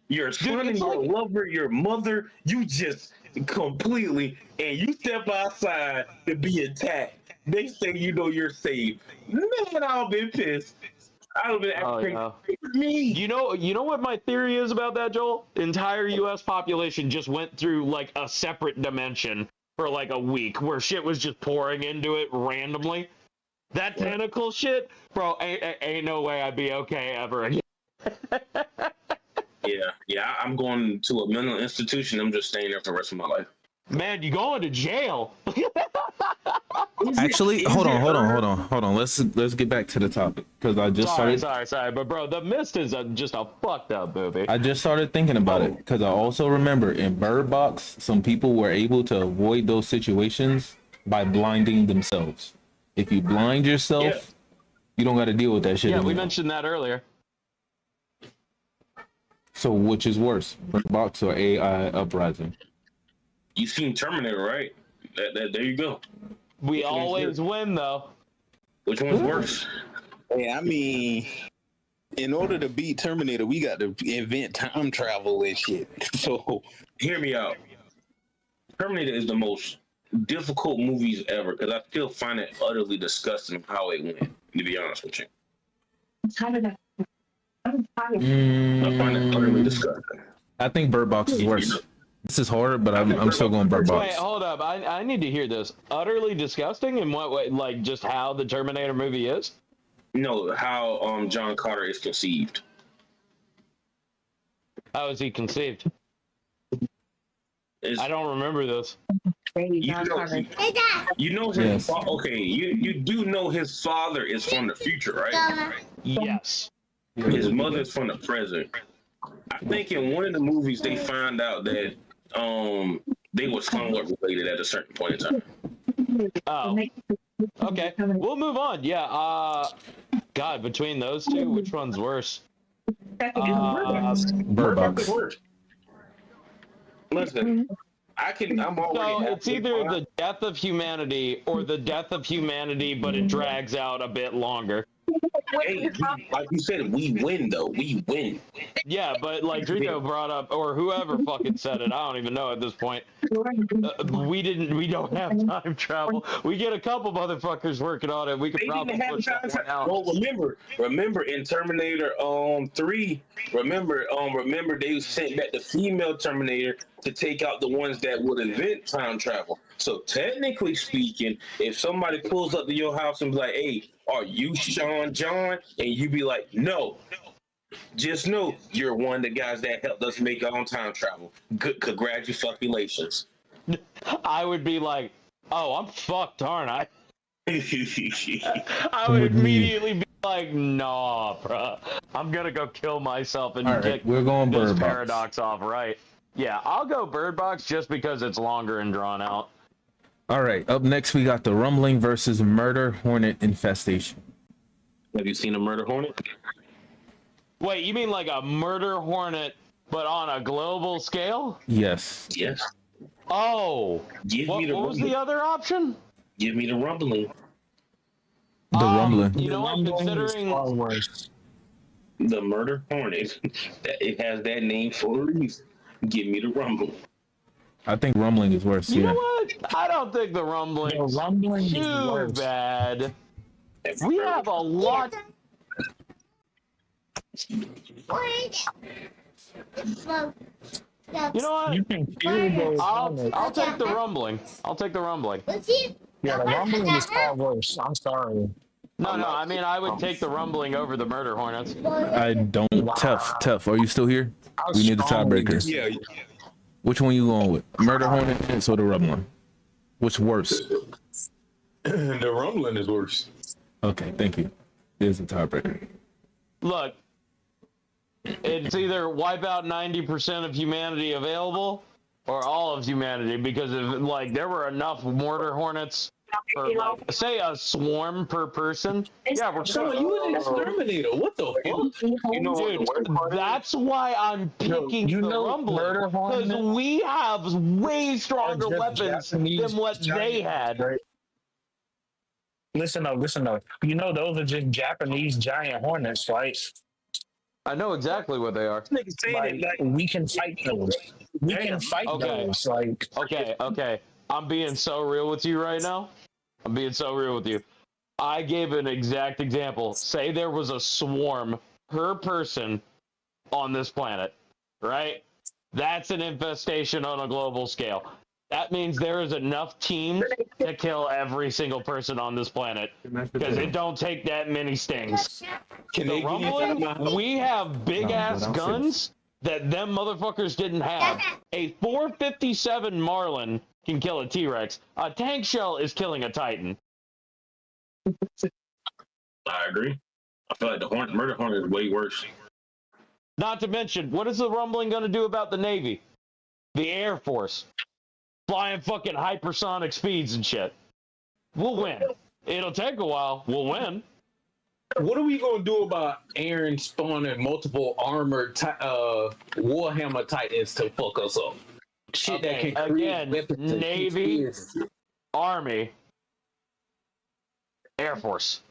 Your son and your lover, your mother, you just completely, and you step outside to be attacked. They say you're saved. Man, I've been pissed. I've been acting me. You know what my theory is about that, Joel? The entire U.S. population just went through like a separate dimension for like a week where shit was just pouring into it randomly. That tentacle shit, bro, ain't no way I'd be okay ever again. Yeah, I'm going to a mental institution. I'm just staying there for the rest of my life. Man, you going to jail? Actually, hold on. Let's get back to the topic because I just Sorry, but bro, The Mist is just a fucked up movie. I just started thinking about it because I also remember in Bird Box, some people were able to avoid those situations by blinding themselves. If you blind yourself, you don't got to deal with that shit. Yeah, anymore. we mentioned that earlier. So which is worse, Bird Box or AI Uprising? You seen Terminator, right? There you go. We always win, though. Which one's worse? Hey, I mean, in order to beat Terminator, we got to invent time travel and shit. So, hear me out. Terminator is the most difficult movies ever because I still find it utterly disgusting how it went, to be honest with you. I find it utterly disgusting. I think Bird Box is worse. This is hard, but I'm still going Bird Box. Wait, hold up. I need to hear this. Utterly disgusting in what way? Like just how the Terminator movie is? No, how John Carter is conceived. How is he conceived? I don't remember this. You know his okay. You do know his father is from the future, right? Yes. His mother is from the present. I think in one of the movies they find out that they were somewhat related at a certain point in time. Oh. Okay. We'll move on. Yeah. God, between those two, which one's worse? Bird Box. Listen, I'm already. So it's either the death of humanity or the death of humanity, but it drags out a bit longer. Hey, like you said, we win though. We win. Yeah, but like Drico brought up, or whoever fucking said it, I don't even know at this point. We don't have time travel. We get a couple motherfuckers working on it. We could They probably didn't have push that time one out. Well, remember in Terminator 3, remember they sent back the female Terminator to take out the ones that would invent time travel. So technically speaking, if somebody pulls up to your house and be like, "Hey, are you Sean John?" and you be like, "No," just know you're one of the guys that helped us make our own time travel. Good, congratulations. I would be like, "Oh, I'm fucked, aren't I?" I With would me. immediately be like, "Nah, bruh. I'm gonna go kill myself and All right, get we're going this Bird Box. paradox off right." Yeah, I'll go Bird Box just because it's longer and drawn out. All right, up next we got the Rumbling versus Murder Hornet Infestation. Have you seen a murder hornet? Wait, you mean like a murder hornet, but on a global scale? Yes. Yes. Oh, Give what me the was rumbling. the other option? Give me the rumbling. The Rumbling. You know what? Considering far worse. The murder hornet. It has that name for a reason. Give me the rumbling. I think Rumbling is worse. You Yeah. know what? I don't think the rumbling The rumbling is too worse. bad. We have a lot. You know what? You can hear those I'll take the rumbling. I'll take the rumbling. Yeah, the rumbling is far worse. I'm sorry. No, I mean I would take the rumbling over the murder hornets. I don't. Tough. Are you still here? We need the tiebreaker. Yeah, Which one you going with? Murder Hornet or the Rumbling? Which worse? the rumbling is worse. Okay, thank you. There's the tiebreaker. Look, it's either wipe out 90% of humanity available or all of humanity, because if like there were enough mortar hornets for like, say a swarm per person. Yeah, we're So you an exterminator? What the fuck? You know what the worst Dude, part is? that's why I'm picking you the know rumbling, murder because hornet we have way stronger just weapons Japanese than what they giant, had. right? Listen though. You know those are just Japanese giant hornets, right? I know exactly what they are. Nigga saying Like, it like we can fight those. We can fight Okay. those. Like, Okay. I'm being so real with you right now. I'm being so real with you. I gave an exact example. Say there was a swarm per person on this planet, right? That's an infestation on a global scale. That means there is enough teams to kill every single person on this planet, because it don't take that many stings. Can The they get inside my rumbling, house? we have big ass but I'm guns that them motherfuckers didn't have. A 457 Marlin can kill a T-Rex. A tank shell is killing a Titan. I agree. I feel like the murder hornet is way worse. Not to mention, what is the rumbling going to do about the Navy? The Air Force. Flying fucking hypersonic speeds and shit. We'll win. It'll take a while. We'll win. What are we gonna do about Aaron spawning multiple armored Warhammer Titans to fuck us up? Shit that Okay, can create again, weapons and Navy, spears. Army, Air Force.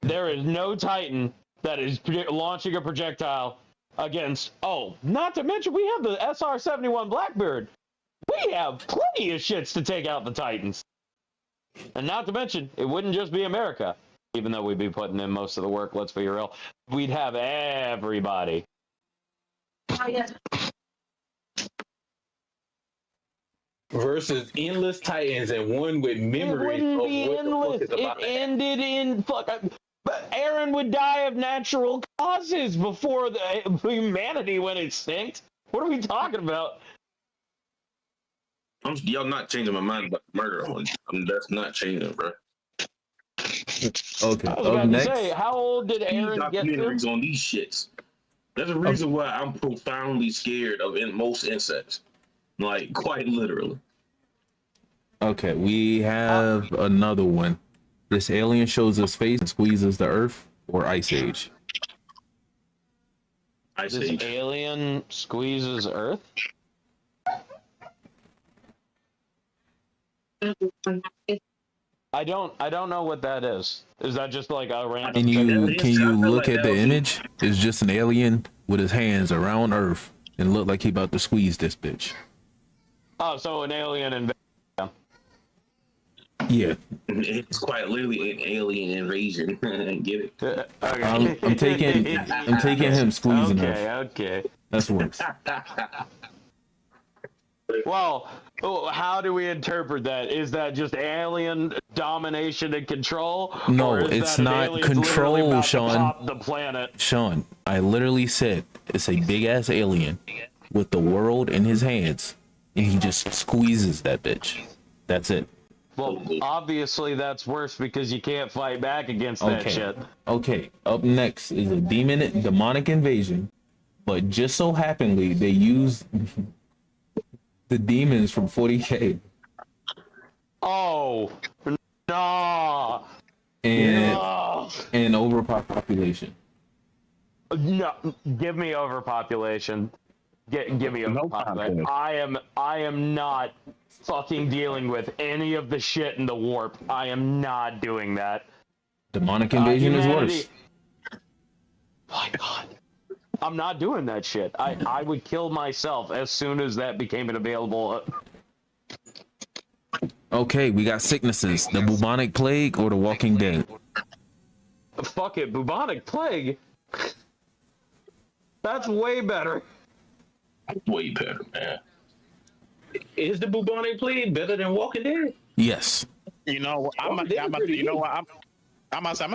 There is no Titan that is launching a projectile against. Oh, not to mention we have the SR-71 Blackbird. We have plenty of shits to take out the Titans. And not to mention, it wouldn't just be America. Even though we'd be putting in most of the work, let's be real. We'd have everybody. Versus endless Titans and one with memories It of wouldn't be what the fuck endless. is about It to happen. ended in but Aaron would die of natural causes before the humanity went extinct. What are we talking about? Y'all not changing my mind about murder hornet. That's not changing, bro. Okay. I was Up about to next. say, how old did Aaron get to? Documentaries on these shits. There's a reason why I'm profoundly scared of most insects. Like, quite literally. Okay, we have another one. This alien shows us face and squeezes the earth, or Ice Age. Ice This Age. alien squeezes Earth? I don't know what that is. Is that just like a random? Can you I feel look like at that the was- image? It's just an alien with his hands around Earth and look like he about to squeeze this bitch. Oh, so an alien invasion. Yeah, It's quite literally an alien invasion. Get it? Okay. I'm taking him squeezing Earth. Okay. That's worse. Well, how do we interpret that? Is that just alien domination and control? No, Or is it's that an not alien's control, literally about to Sean. pop the planet. Sean, I literally said it's a big ass alien with the world in his hands, and he just squeezes that bitch. That's it. Well, obviously that's worse because you can't fight back against that Okay. shit. Okay. Up next is a demonic invasion, but just so happenly they use the demons from 40K Oh, no. and overpopulation. No, give me overpopulation. Give me overpopulation. I am not fucking dealing with any of the shit in the warp. I am not doing that. Demonic invasion is worse. My God. I'm not doing that shit. I would kill myself as soon as that became an available. Okay, we got sicknesses: the bubonic plague or the Walking Dead. Fuck it, bubonic plague. That's way better. Way better, man. Is the bubonic plague better than Walking Dead? Yes. You know, I'm gonna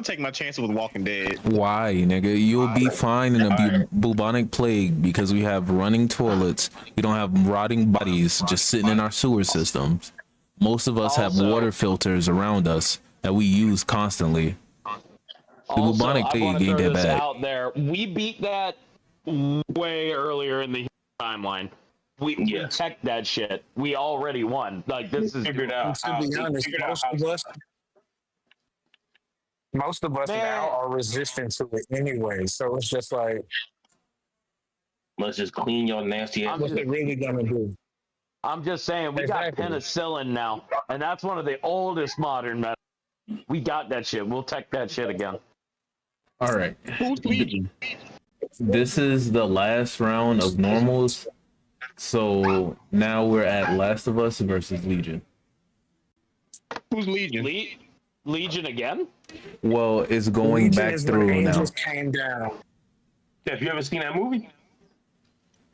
take my chances with Walking Dead. Why, nigga? You'll be fine in a bubonic plague because we have running toilets. We don't have rotting bodies just sitting in our sewer systems. Most of us have Also- water filters around us that we use constantly. The bubonic I plague wanna ain't throw that this bad. out there. We beat that way earlier in the timeline. We checked that shit. We already won. Like, this is Figured out. To be honest, most of us Man. now are resistant to it anyway. So it's just like, Let's just clean your nasty ass. what's it really gonna do? I'm just saying, we Exactly. got penicillin now, and that's one of the oldest modern medicines. We got that shit. We'll tech that shit again. All right. Who's Legion? This is the last round of normals. So now we're at Last of Us versus Legion. Who's Legion? Legion again? Well, it's going Legion back is when through now. angels came down. Have you ever seen that movie?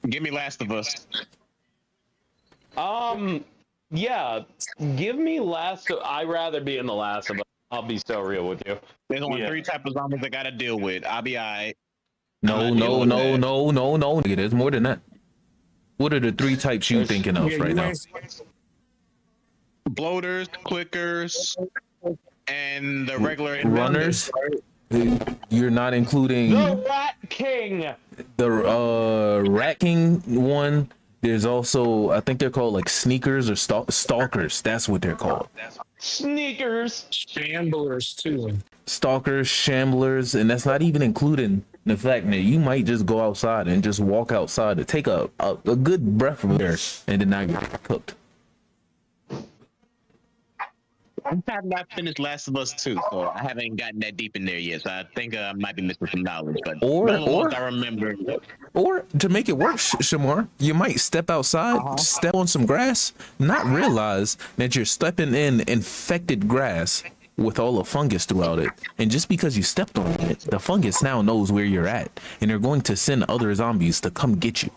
Give me Last of Us. Yeah. Give me I'd rather be in the Last of Us. I'll be so real with you. There's only 3 types of zombies I gotta deal with. I'll be alright. No. Nigga, there's more than that. What are the 3 types you thinking of right now? Bloaters, clickers, and the regular Runners? You're not including The Rat King! the Rat King one. There's also, I think they're called like sneakers or stalkers. That's what they're called. Sneakers! Shamblers too. Stalkers, shamblers, and that's not even including the fact that you might just go outside and just walk outside to take a good breath of air and then not get cooked. I have not finished Last of Us 2, so I haven't gotten that deep in there yet. So I think I might be missing some knowledge. But Or I remember. Or to make it worse, Shamar, you might step outside, step on some grass, not realize that you're stepping in infected grass with all the fungus throughout it. And just because you stepped on it, the fungus now knows where you're at, and they're going to send other zombies to come get you.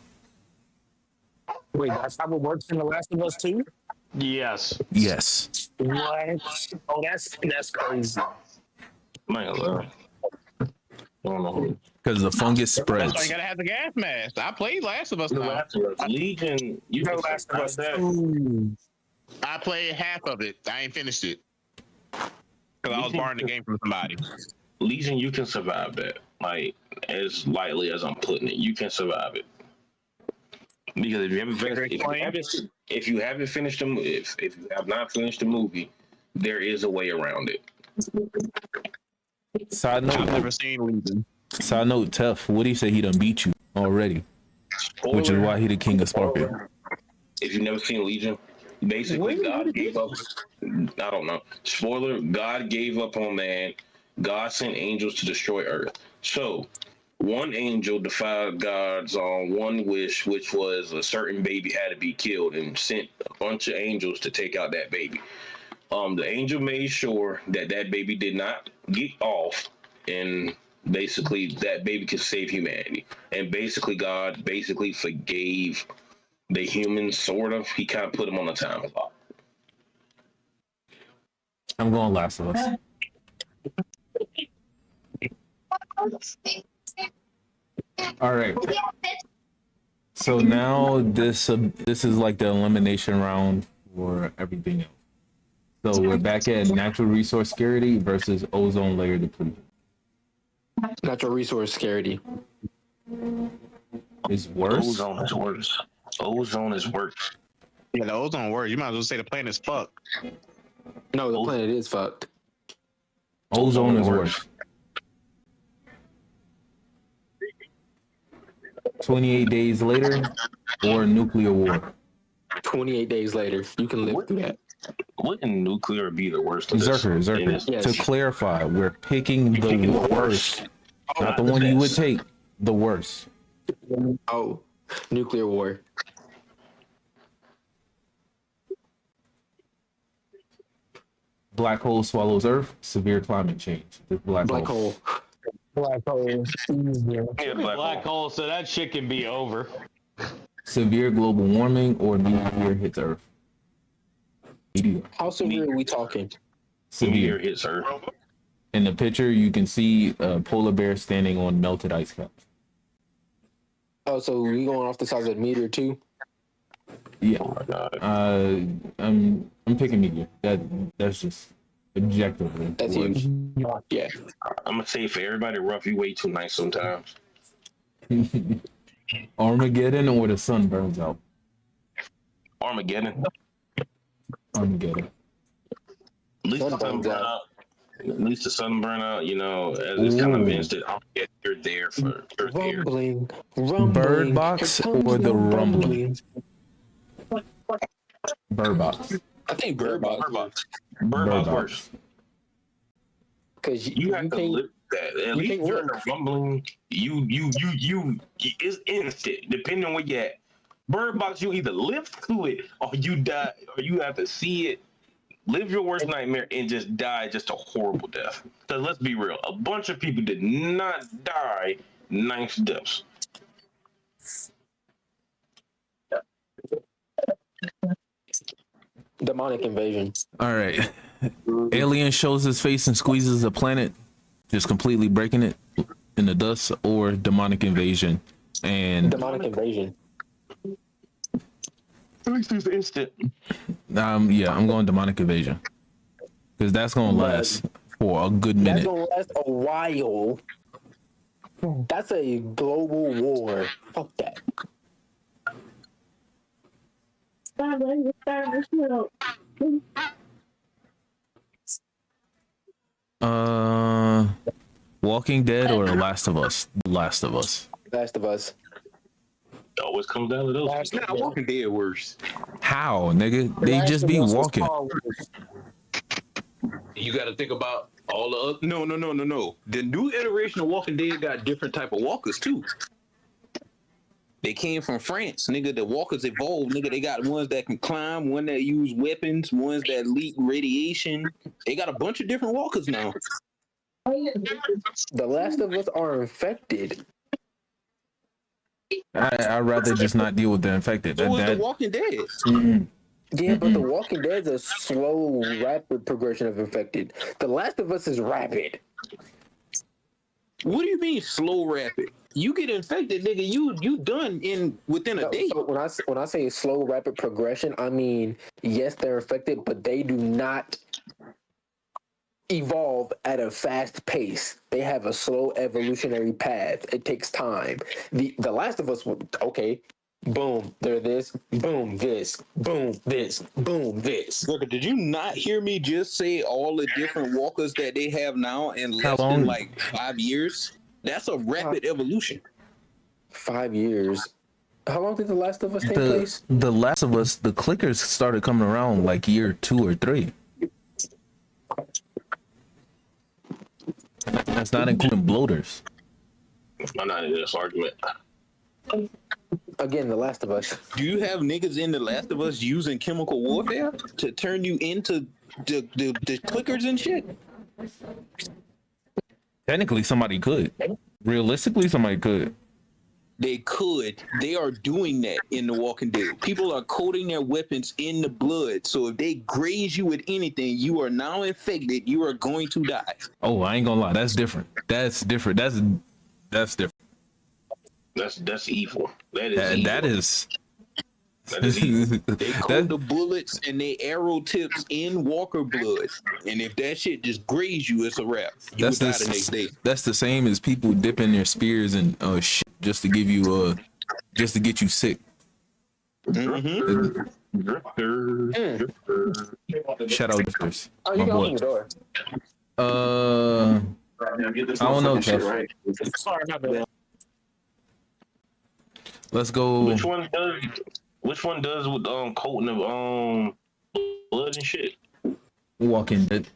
Wait, that's how it works in The Last of Us too? Yes. Yes. What? Oh, that's crazy. Man, I don't know. Because the fungus That's why you spreads. gotta have the gas mask. I played Last of Us The now. Last of Us, Legion, you The can Last of Us survive that. 2. I played half of it. I ain't finished it. Because I was borrowing the game from somebody. Legion, you can survive that. Like, as lightly as I'm putting it, you can survive it. Because if you haven't finished the if you have not finished the movie, there is a way around it. Side I've note, never seen Legion. Tef, Woody said he done beat you already, which is why he the king of Sparkle. If you've never seen Legion, Basically, God gave up. I don't know. Spoiler: God gave up on man. God sent angels to destroy Earth. So one angel defied God's one wish, which was a certain baby had to be killed, and sent a bunch of angels to take out that baby. The angel made sure that that baby did not get off, and basically that baby could save humanity. And basically, God basically forgave the humans, sort of. He kind of put them on a time clock. I'm going Last of Us. All right. So now this is like the elimination round for everything else. So we're back at natural resource scarcity versus ozone layer depletion. Natural resource scarcity is worse. Ozone is worse. Ozone is worse. Yeah, the ozone worse. You might as well say the planet is fucked. No, the planet is fucked. Ozone is worse. 28 days later, or nuclear war. 28 days later, you can live through that. Wouldn't nuclear be the worst? Zerker. Yes. To clarify, we're picking the worst, not the one you would take. The worst. Oh, nuclear war. Black hole swallows Earth. Severe climate change. This black hole. Black hole. Yeah, black hole, so that shit can be over. Severe global warming or meteor hits Earth. Meteor. How severe are we talking? Severe hits Earth. In the picture, you can see a polar bear standing on melted ice caps. Oh, so we going off the size of the meteor too? Yeah. Oh my God. I'm picking meteor. That's just objectively. That's worse. huge. Yeah. I'm gonna say for everybody, rough, you way too nice sometimes. Armageddon or the sun burns out. Armageddon. Armageddon. At least the sun burn out. At least the sun burn out. You know, as it's kind of instant. You're there for. Rumbling. Bird Box or the rumbling. Bird Box. I think Bird Box. Bird Box worse. Because you have to live that. At least during the rumbling, you it's instant. Depending on where you at. Bird Box, you either live through it or you die, or you have to see it, live your worst nightmare, and just die just a horrible death. Because let's be real, a bunch of people did not die nice deaths. Demonic invasion. All right. Alien shows his face and squeezes the planet, just completely breaking it in the dust, or demonic invasion. And demonic invasion. At least it's instant. Yeah, I'm going demonic invasion. Because that's gonna last for a good minute. That's gonna last a while. That's a global war. Fuck that. Walking Dead or Last of Us? Last of Us. Last of Us. It always comes down to those. Nah, Walking Dead worse. How, nigga? They just be walking. You got to think about all the other. No. The new iteration of Walking Dead got different type of walkers too. They came from France, nigga. The walkers evolved, nigga. They got ones that can climb, one that use weapons, ones that leak radiation. They got a bunch of different walkers now. The Last of Us are infected. I'd rather just not deal with the infected. So is The Walking Dead. Mm-hmm. Yeah, but The Walking Dead is a slow, rapid progression of infected. The Last of Us is rapid. What do you mean slow rapid? You get infected, nigga. You done within a day. So when I say slow, rapid progression, I mean yes, they're infected, but they do not evolve at a fast pace. They have a slow evolutionary path. It takes time. The Last of Us, okay, boom, they're this, boom, this, boom, this, boom, this. Look, did you not hear me just say all the different walkers that they have now in less than like 5 years? That's a rapid evolution. 5 years. How long did The Last of Us take The place? The Last of Us, the clickers started coming around like year 2 or 3. That's not including bloaters. I'm not in this argument. Again, The Last of Us. Do you have niggas in The Last of Us using chemical warfare to turn you into the clickers and shit? Technically, somebody could. Realistically, somebody could. They could. They are doing that in The Walking Dead. People are coating their weapons in the blood. So if they graze you with anything, you are now infected. You are going to die. Oh, I ain't gonna lie. That's different. That's different. That's different. That's evil. That is evil. They coat the bullets and they arrow tips in walker blood. And if that shit just graze you, it's a wrap. You would die the next day. That's the same as people dipping their spears in shit just to give you just to get you sick. Mm-hmm. Shout out drifters. Oh, you can open the door. I don't know, Jeff. Sorry, not bad. Let's go. Which one does with coating of blood and shit? Walking Dead.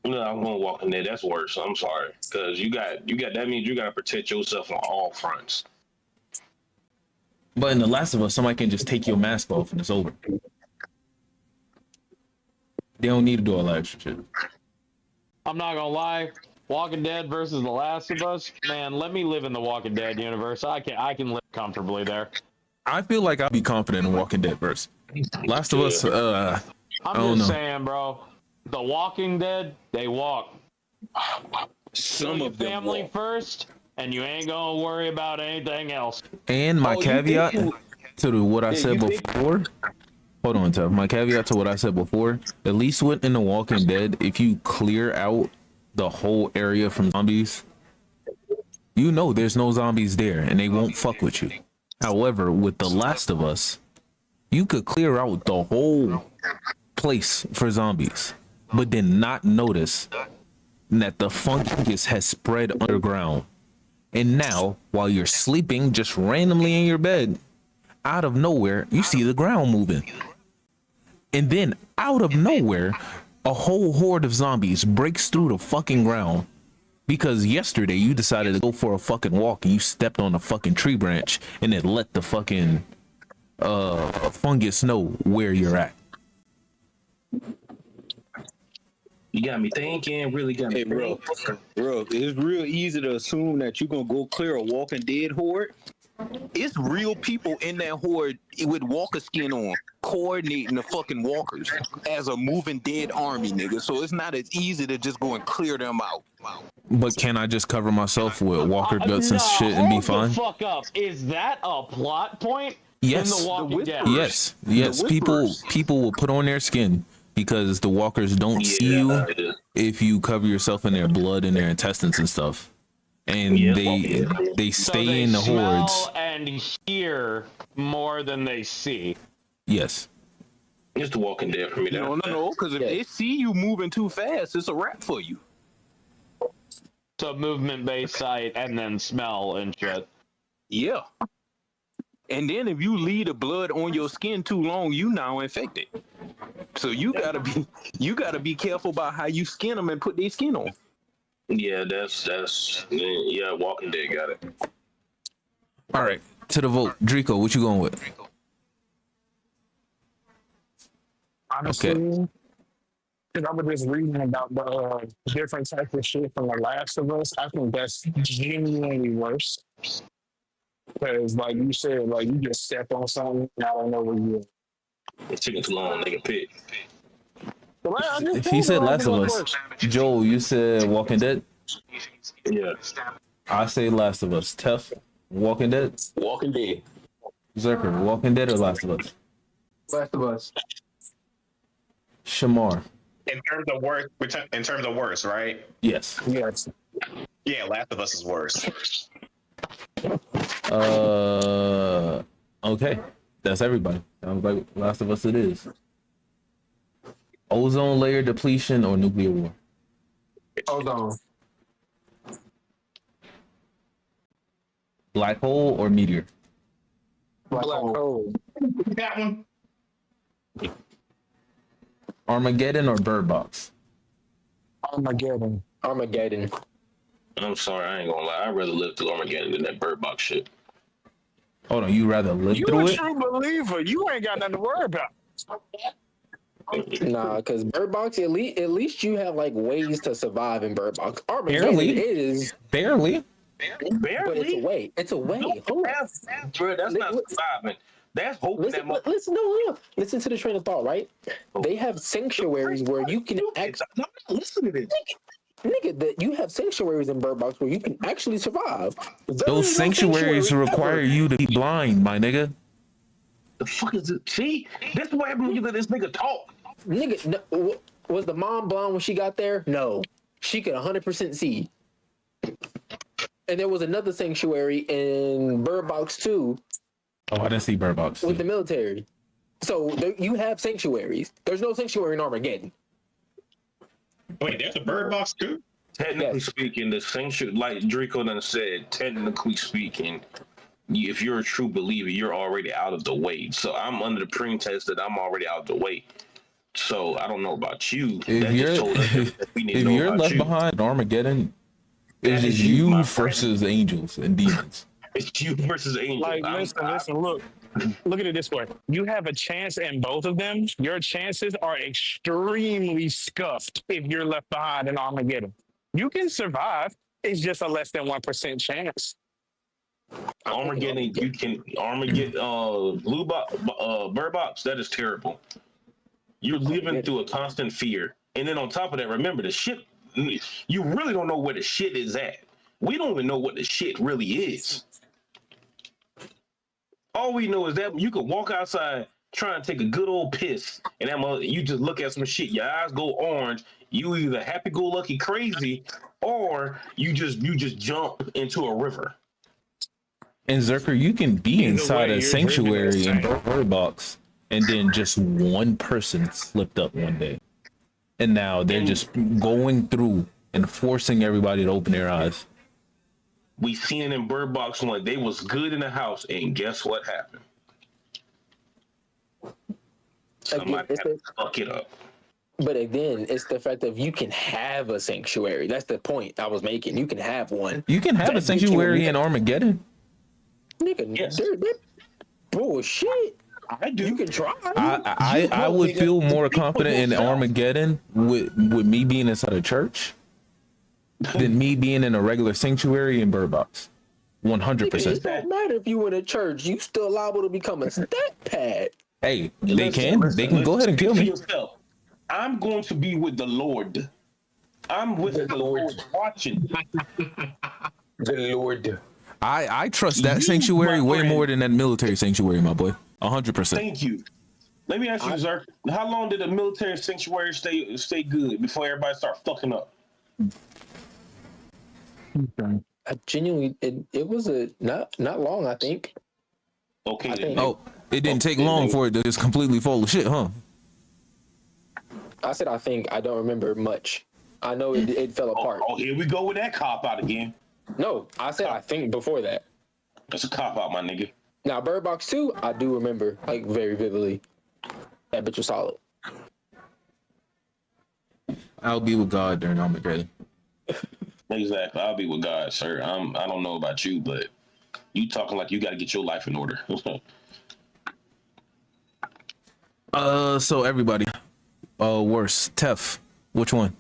No, I'm going Walking Dead. That's worse. I'm sorry, because you got that means you got to protect yourself on all fronts. But in The Last of Us, somebody can just take your mask off and it's over. They don't need to do all that extra shit. I'm not gonna lie. Walking Dead versus The Last of Us, man. Let me live in the Walking Dead universe. I can live comfortably there. I feel like I'll be confident in Walking Dead verse. Last of Us, I I'm don't just know. saying, bro. The Walking Dead, they walk. Some of them family walk. first, and you ain't gonna worry about anything else. And my caveat to what I said you think- before. Hold on, Tuff. My caveat to what I said before. At least in The Walking Dead, if you clear out the whole area from zombies, you know there's no zombies there and they won't fuck with you. However, with The Last of Us, you could clear out the whole place for zombies, but then not notice that the fungus has spread underground. And now, while you're sleeping just randomly in your bed, out of nowhere, you see the ground moving. And then, out of nowhere, a whole horde of zombies breaks through the fucking ground because yesterday you decided to go for a fucking walk and you stepped on a fucking tree branch and it let the fucking fungus know where you're at. You got me thinking. Really got me. Hey, bro, it's real easy to assume that you're gonna go clear a Walking Dead horde. It's real people in that horde with walker skin on, coordinating the fucking walkers as a moving dead army, nigga. So it's not as easy to just go and clear them out. But can I just cover myself with walker guts and shit and be fine? Hold the fuck up. Is that a plot point? Yes. In The Walking Dead? Yes. People will put on their skin because the walkers don't see you if you cover yourself in their blood and their intestines and stuff. And they stay in the hordes. Smell and hear more than they see. Yes. It's The Walking Dead for me. No, because if they see you moving too fast, it's a wrap for you. So movement-based sight and then smell and shit. Yeah. And then if you leave the blood on your skin too long, you now infected. So you gotta be careful about how you skin them and put their skin on. Yeah, that's Walking Dead got it. All right, to the vote. Drico, what you going with? Honestly, because I was just reading about the different types of shit from The Last of Us, I think that's genuinely worse. Because, like you said, like you just step on something, and I don't know where you are. It's taking too long, nigga. Pick. If he said Last of Us, Joel, you said Walking Dead? Yeah. I say Last of Us. Tef, Walking Dead? Walking Dead. Zerker, Walking Dead or Last of Us? Last of Us. Shamar. In terms of worse, right? Yes. Yes. Yeah, Last of Us is worse. Okay. That's everybody. Sounds like Last of Us it is. Ozone layer depletion or nuclear war? Ozone. Black hole or meteor? Black hole. That one. Armageddon or Bird Box? Armageddon. Armageddon. I'm sorry, I ain't gonna lie. I'd rather live through Armageddon than that Bird Box shit. Hold on, you rather live You through a it? true believer. You ain't got nothing to worry about. Nah, because Bird Box, at least you have like ways to survive in Bird Box. Armageddon Barely. is, Barely. but it's a way. It's a way. Hold on. Bro, that's not surviving. That's hoping Listen, that listen to the train of thought, right? They have sanctuaries where you can actually listen to this. nigga, that you have sanctuaries in Bird Box where you can actually survive. Those sanctuaries require you to be blind, my nigga. The fuck is it? See, this is what happened when you let this nigga talk. Nigga, no, was the mom blind when she got there? No, she could 100% see. And there was another sanctuary in Bird Box 2 Oh, I didn't see Bird Box. with the military. So you have sanctuaries. There's no sanctuary in Armageddon. Wait, there's a Bird Box too? Technically speaking, the sanctuary, like Draco done said, technically speaking, if you're a true believer, you're already out of the way. So I'm under the pretense that I'm already out of the way. So I don't know about you. If you're left behind in Armageddon, it's just you versus angels and demons. It's you versus angels. Like, listen, look at it this way. You have a chance in both of them. Your chances are extremely scuffed if you're left behind in Armageddon. You can survive. It's just a less than 1% chance. Armageddon, you can Bird Box, that is terrible. You're living through a constant fear. And then on top of that, remember the shit, you really don't know where the shit is at. We don't even know what the shit really is. All we know is that you could walk outside trying to take a good old piss, and you just look at some shit, your eyes go orange, you either happy-go-lucky crazy, or you just jump into a river. And Zerker, you can be inside a sanctuary in Bird Box, and then just one person slipped up one day. And now they're just going through and forcing everybody to open their eyes. We seen it in Bird Box 1. They was good in the house, and guess what happened? Somebody had to fuck it up. But again, it's the fact that you can have a sanctuary. That's the point I was making. You can have one. You can have a sanctuary in Armageddon. Nigga, yes. They're bullshit. I do. You can try. I would feel more confident in Armageddon with me being inside a church than me being in a regular sanctuary in Bird Box. 100%. It don't matter if you in a church. You still liable to become a stat pad. Hey, they can go ahead and kill me. I'm going to be with the Lord. I'm with the Lord watching. The Lord. I trust that sanctuary way more than that military sanctuary, my boy. 100%. Thank you. Let me ask you, Zerk, how long did the military sanctuary stay good before everybody start fucking up? I genuinely, it was not long. I think. Okay. It didn't take long for it to just completely fall of shit, huh? I said I think. I don't remember much. I know it fell apart. Oh, here we go with that cop out again. No, I said I think before that. That's a cop out, my nigga. Now Bird Box 2, I do remember like very vividly. That bitch was solid. I'll be with God during Armageddon. Exactly. I'll be with God, sir. I don't know about you, but you talking like you got to get your life in order. So everybody, worse, Tef, which one?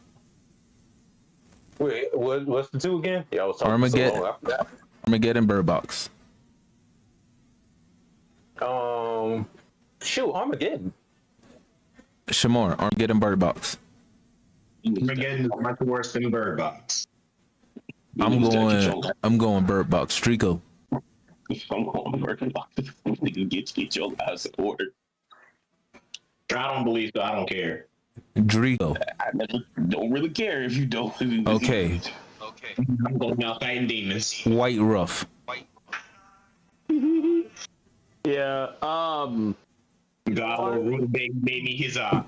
Wait, what's the two again? Yeah, I was talking Armageddon, Armageddon, Bird Box. Shoot, Armageddon. Shamar, Armageddon, Bird Box. Armageddon is much worse than Bird Box. I'm going Bird Box. Trico. I'm going Bird Box. Get your lives in order. I don't believe so. I don't care. Drico. I don't really care if you don't. Okay. I'm going out fighting demons. White Rough. Yeah. God will made me his eye.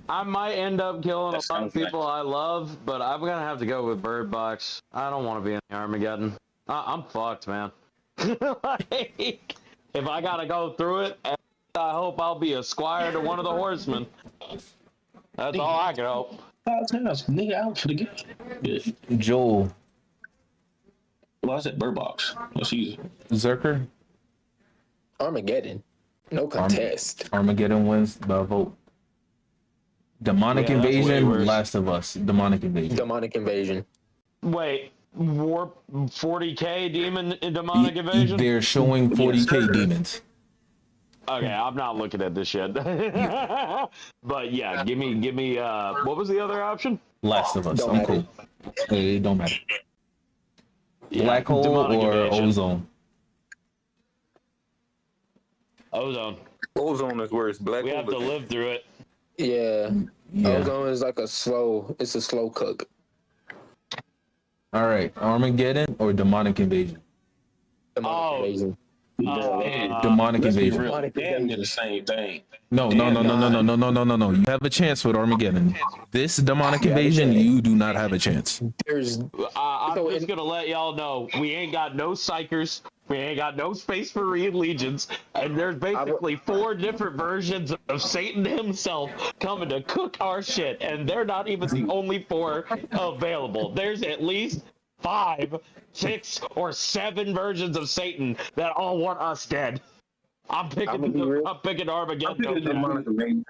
I might end up killing a lot of people I love, but I'm gonna have to go with Bird Box. I don't want to be in the Armageddon. I'm fucked, man. Like, if I gotta go through it, I hope I'll be a squire to one of the horsemen. That's all I can hope. 5 times, nigga, out for the game. Yeah. Joel. Well, I said Bird Box. That's easy. Zerker. Armageddon. No contest. Armageddon wins by vote. Demonic Yeah, that's way Invasion, worse. Last of Us. Demonic Invasion. Demonic Invasion. Wait, Warp 40k demon demonic invasion? They're showing 40k demons. Okay, I'm not looking at this shit. But yeah, give me what was the other option? Last of Us. Don't I'm matter. cool. It don't matter. Yeah, Black hole demonic or invasion. ozone? Ozone. Ozone is worse. Black We hole have to is- live through it. Yeah. Yeah. Ozone is like it's a slow cook. All right. Armageddon or Demonic Invasion? Demonic Oh. Invasion. Demonic Let's be Invasion. real. Damn near the same thing. No. You have a chance with Armageddon. This Demonic Invasion, you do not have a chance. There's I'm So just in- gonna let y'all know we ain't got no psychers, we ain't got no space marine legions, and there's basically 4 different versions of Satan himself coming to cook our shit, and they're not even the only 4 available. There's at least 5, 6, or 7 versions of Satan that all want us dead. I'm picking Armageddon. I'm picking the Demonic Invasion.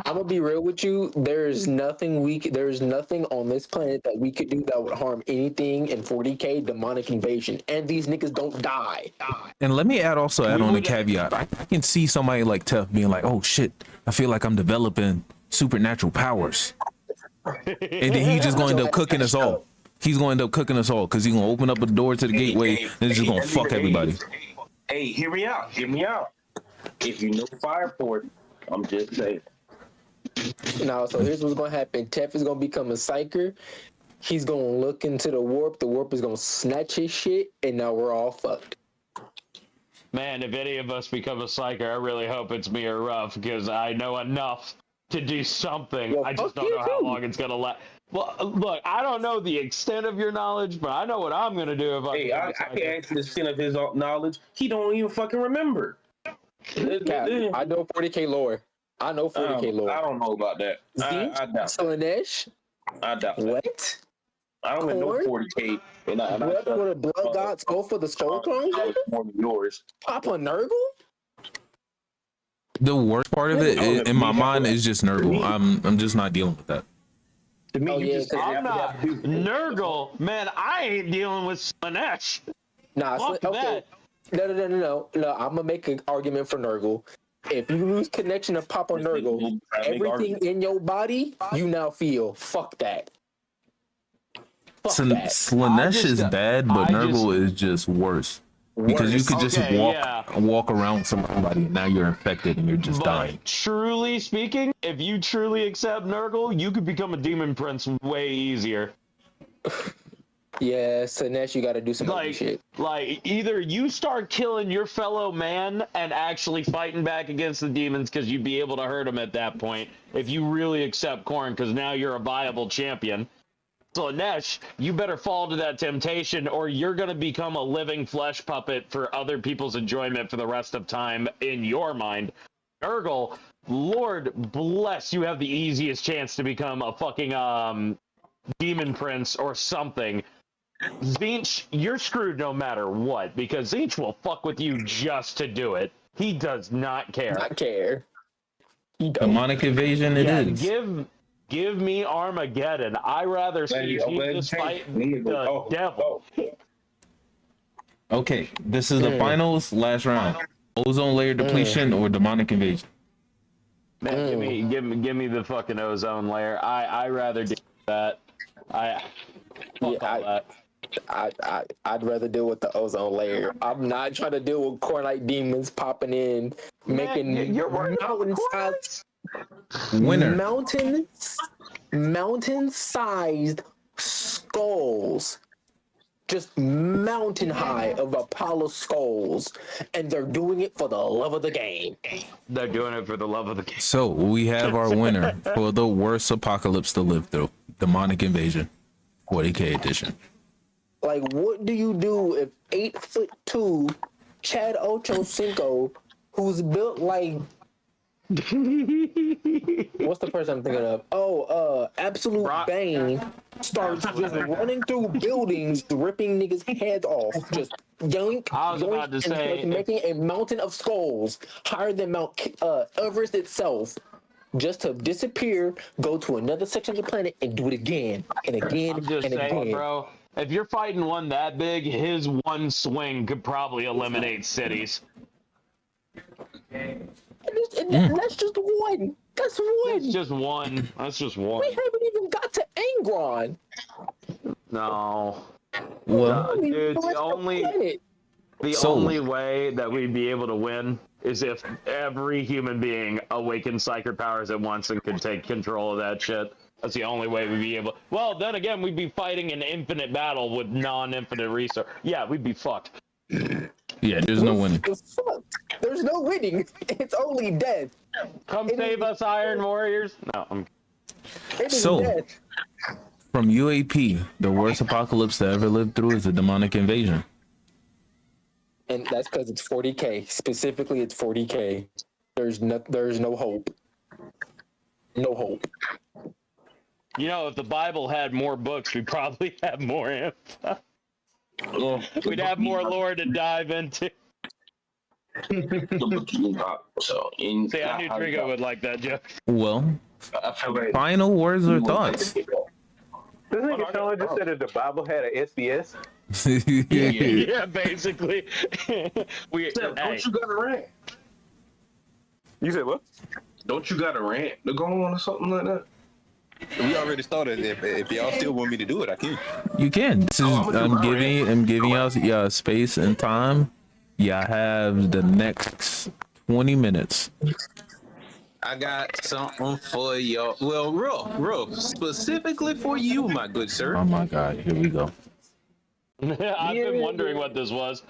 I'm gonna be real with you. There's nothing on this planet that we could do that would harm anything in 40k Demonic Invasion, and these niggas don't die. And let me add on a caveat. I can see somebody like Tef being like, "Oh shit, I feel like I'm developing supernatural powers," and then he's just going to end up cooking us all. He's going to end up cooking us all because he's going to open up a door to the gateway and it's just going to fuck everybody. Hey, hear me out. If you know Fire Force, I'm just saying. Now, so here's what's gonna happen. Tef is gonna become a psyker. He's gonna look into the warp. The warp is gonna snatch his shit, and now we're all fucked. Man, if any of us become a psyker, I really hope it's me or Ruff, because I know enough to do something. Well, I just fuck don't you know how too. long it's gonna last. Well, look, I don't know the extent of your knowledge, but I know what I'm gonna do if I Hey, become I a psyker. can ask the extent of his knowledge. He don't even fucking remember. Cap, I know 40k lore. I know 40k I lore. don't know about that. I doubt. Slanesh? I doubt. That. What? I don't even know Corn? 40k. And I What would the blood gods go for the skull clone? more than yours. Papa Nurgle? The worst part of it in my mind is just Nurgle. I'm just not dealing with that. To me, Oh, you yeah, just 'cause I'm not Nurgle, man. I ain't dealing with Slanesh. Nah, Fuck okay. No. I'm gonna make an argument for Nurgle. If you lose connection to Papa Nurgle, everything in your body you now feel. Fuck that. Fuck that. Slanesh is bad, but I Nurgle is just worse. Because you could just walk around somebody and now you're infected and you're just dying. Truly speaking, if you truly accept Nurgle, you could become a demon prince way easier. Yeah, Slanesh, you gotta do some other shit. Like, either you start killing your fellow man and actually fighting back against the demons because you'd be able to hurt them at that point if you really accept Korn, because now you're a viable champion. So, Nesh, you better fall to that temptation or you're going to become a living flesh puppet for other people's enjoyment for the rest of time in your mind. Nurgle, Lord bless, you have the easiest chance to become a fucking demon prince or something. Zinch, you're screwed no matter what, because Zinch will fuck with you just to do it. He does not care. Not care. He don't. Demonic Invasion, it is. Give me Armageddon. I rather see Jesus fight the devil. Okay, this is the finals, last round. Ozone layer depletion or Demonic Invasion? Man, give me the fucking ozone layer. I rather do that. I'd rather deal with the ozone layer. I'm not trying to deal with Cornite demons popping in, making mountain-sized Winner. mountain-sized skulls, just mountain high of Apollo skulls, and they're doing it for the love of the game. They're doing it for the love of the game. So we have our winner for the worst apocalypse to live through. Demonic Invasion, 40k edition. Like, what do you do if 8'2" Chad Ochocinco, who's built like what's the person I'm thinking of? Absolute Bane starts just running through buildings, ripping niggas' heads off, just yoink, I was about to and say, starts making a mountain of skulls higher than Mount Everest itself, just to disappear, go to another section of the planet, and do it again and again I'm just and saying, again. bro. If you're fighting one that big, his one swing could probably eliminate cities. That's just one. That's one. That's just one. That's just one. We haven't even got to Angron. No. Well, Dude, the only way that we'd be able to win is if every human being awakened psychic powers at once and could take control of that shit. That's the only way we'd be able. Well, then again, we'd be fighting an infinite battle with non-infinite resource. Yeah, we'd be fucked. Yeah, there's no winning. There's no winning. It's only death. Come save us, Iron Warriors. No, death. From UAP, the worst apocalypse to ever live through is a demonic invasion. And that's because it's 40K. Specifically, it's 40K. There's no hope. No hope. You know, if the Bible had more books, we'd probably have more info. We'd have more lore to dive into. See, I knew Trigo would like that joke. Well, final words or thoughts? This nigga Sean just said that the Bible had an SBS. Yeah, basically. Don't you got a rant? You said what? Don't you got a rant to go on or something like that? We already started. If y'all still want me to do it, I can. You can. This is, I'm giving y'all space and time. Y'all have the next 20 minutes. I got something for y'all. Well, Ruff, specifically for you, my good sir. Oh my God, here we go. I've been wondering what this was.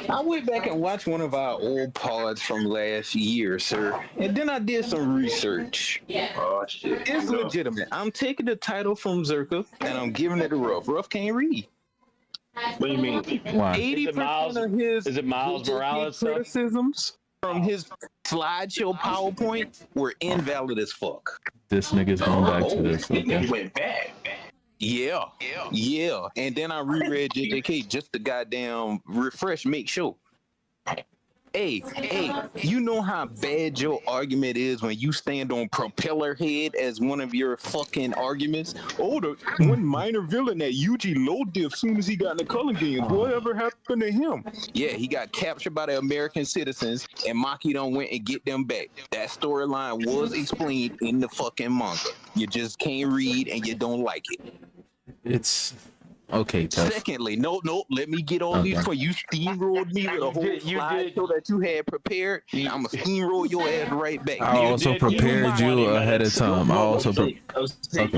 I went back and watched one of our old pods from last year, sir, and then I did some research. Oh shit! It's legitimate. I'm taking the title from Zerka and I'm giving it to Ruff. Ruff can't read. What do you mean? Why? 80% of his Miles Morales criticisms from his slideshow PowerPoint were invalid as fuck. This nigga's going back to this. Okay. He went back. Yeah. And then I reread JJK just to goddamn refresh, make sure. Hey, you know how bad your argument is when you stand on Propeller Head as one of your fucking arguments? Oh, the one minor villain that Yuji low diff soon as he got in the Culling Games. Whatever happened to him? Yeah, he got captured by the American citizens and Maki done went and get them back. That storyline was explained in the fucking manga. You just can't read and you don't like it. It's okay. Tess. Secondly, no, let me get all these for you. Steamrolled me with a whole slideshow that you had prepared. I'm gonna steamroll your ass right back. I also prepared you ahead of time. I also okay,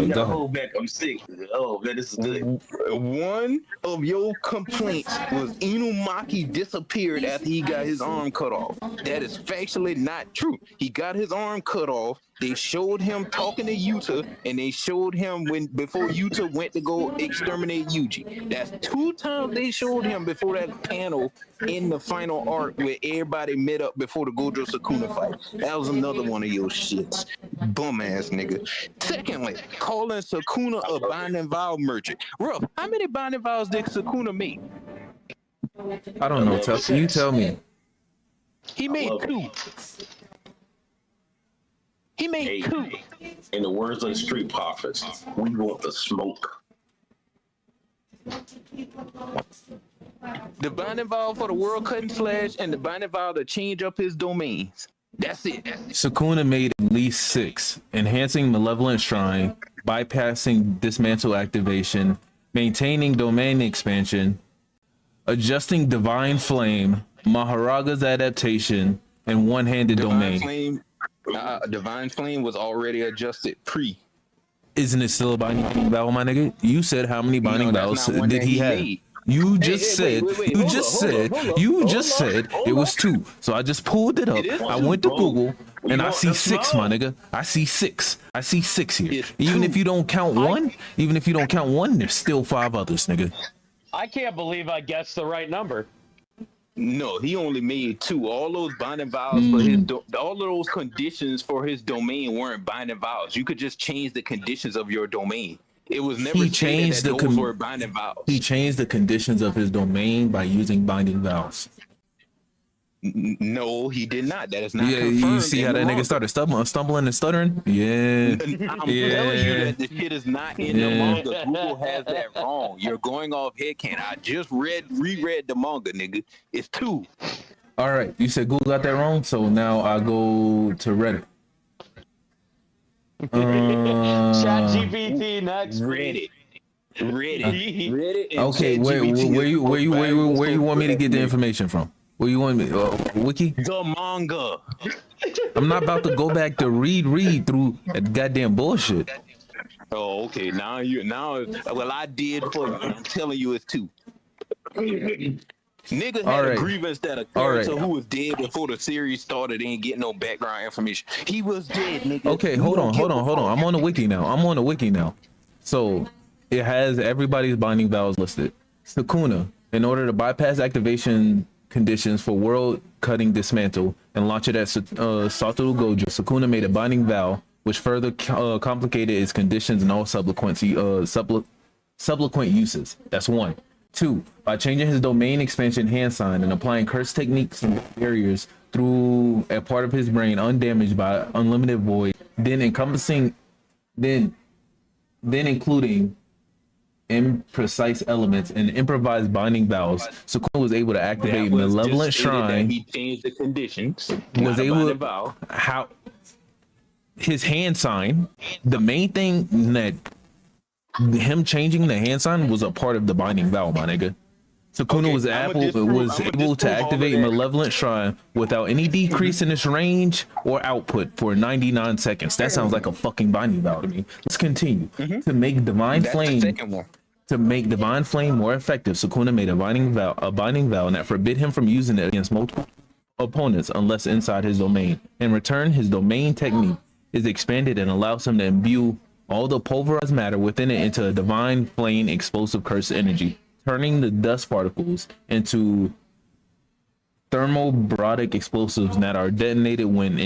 go hold back. I'm sick. Oh man, this is good. One of your complaints was Inumaki disappeared after he got his arm cut off. That is factually not true. He got his arm cut off. They showed him talking to Yuta, and they showed him before Yuta went to go exterminate Yuji. That's 2 times they showed him before that panel in the final arc where everybody met up before the Gojo Sukuna fight. That was another one of your shits. Bum ass nigga. Secondly, calling Sukuna a binding vow merchant. Ruff, how many binding vows did Sukuna make? I don't know. You tell me. He made 2. He made 2. In the words of the Street Profits, we want the smoke. The binding vow for the world cutting slash and the binding vow to change up his domains. That's it. Sukuna made at least 6: enhancing Malevolent Shrine, bypassing Dismantle activation, maintaining domain expansion, adjusting Divine Flame, Maharaga's adaptation, and one-handed domain. Divine Flame was already adjusted pre. Isn't it still a binding vow, my nigga? You said how many binding vows did he have? You just said it was 2. So I just pulled it up. I went to Google and I see 6, my nigga. I see 6. I see 6 here. Even if you don't count one, there's still 5 others, nigga. I can't believe I guessed the right number. No, he only made 2. All those binding vows for his all of those conditions for his domain weren't binding vows. You could just change the conditions of your domain. It was never He stated changed that the those were binding vows. he changed the conditions of his domain by using binding vows. No, he did not. That is not Yeah, confirmed. you see how that nigga started stumbling and stuttering? Yeah. I'm telling you that the shit is not in the manga. Google has that wrong. You're going off headcanon. I just reread the manga, nigga. It's 2. All right, you said Google got that wrong, so now I go to Reddit. ChatGPT next. Reddit. Okay, where you want me to get the information from? Where you want me? Wiki? The manga. I'm not about to go back to read through that goddamn bullshit. Oh, okay. Now well, I did for you. I'm telling you, it's 2. Nigga had a grievance that a character who was dead before the series started ain't getting no background information. He was dead, nigga. Okay, hold on. I'm on the wiki now. So it has everybody's binding vows listed. Sukuna, in order to bypass activation conditions for world cutting dismantle and launch it at Satoru Gojo, Sukuna made a binding vow which further complicated its conditions and all subsequent uses. That's 1. 2, by changing his domain expansion hand sign and applying curse techniques and barriers through a part of his brain undamaged by unlimited void, then including imprecise elements and improvised binding vows, Sukuna was able to activate Malevolent Shrine. He changed the conditions. Was able to how his hand sign. The main thing that him changing the hand sign was a part of the binding vow, my nigga. Sukuna was able to activate Malevolent Shrine without any decrease in its range or output for 99 seconds. That sounds like a fucking binding vow to me. Let's continue. To make Divine Flame more effective, Sukuna made a binding vow that forbid him from using it against multiple opponents unless inside his domain. In return, his domain technique is expanded and allows him to imbue all the pulverized matter within it into a divine flame explosive curse energy, turning the dust particles into thermobaric explosives that are detonated when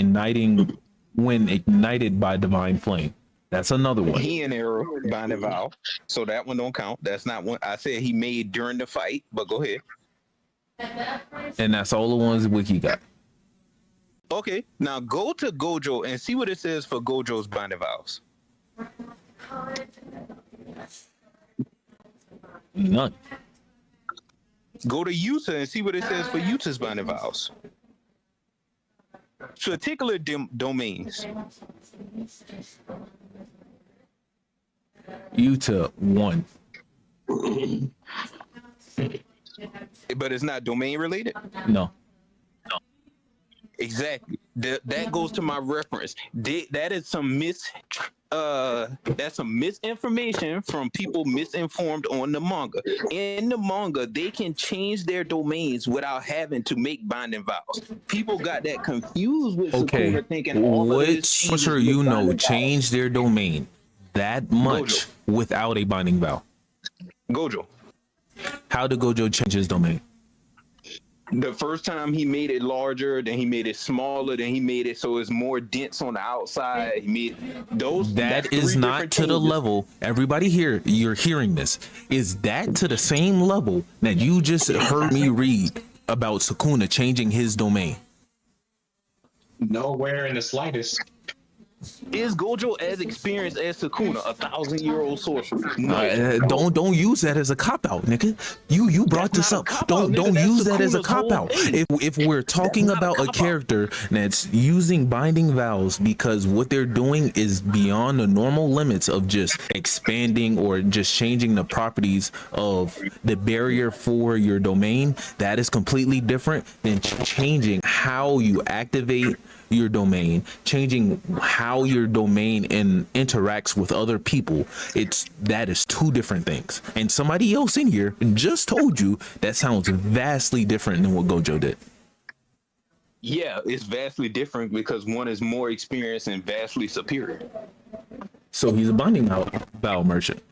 ignited by divine flame. That's another one. He and Arrow binding vow, so that one don't count. That's not one I said he made during the fight. But go ahead. And that's all the ones Wiki got. Okay, now go to Gojo and see what it says for Gojo's binding vows. None. Go to Yuta and see what it says for Yuta's binding vows. Particular domains. Yuta 1. But it's not domain related? No. Exactly. That goes to my reference. That is some misinformation from people misinformed on the manga. In the manga, they can change their domains without having to make binding vows. People got that confused with Sukuna thinking which sorcerer you know changed their domain that much without a binding vow? Gojo. How did Gojo change his domain? The first time he made it larger, then he made it smaller, then he made it so it's more dense on the outside. He made those. That is not to the level. Everybody here, you're hearing this. Is that to the same level that you just heard me read about Sukuna changing his domain? Nowhere in the slightest. Is Gojo as experienced as Sukuna, 1,000-year-old sorcerer? Don't use that as a cop out, nigga. You brought this up. Don't use that as a cop out. If we're talking about a character that's using binding vows because what they're doing is beyond the normal limits of just expanding or just changing the properties of the barrier for your domain, that is completely different than changing how you activate your domain, changing how your domain interacts with other people. That is 2 different things. And somebody else in here just told you that sounds vastly different than what Gojo did. Yeah, it's vastly different because one is more experienced and vastly superior. So he's a binding vow merchant.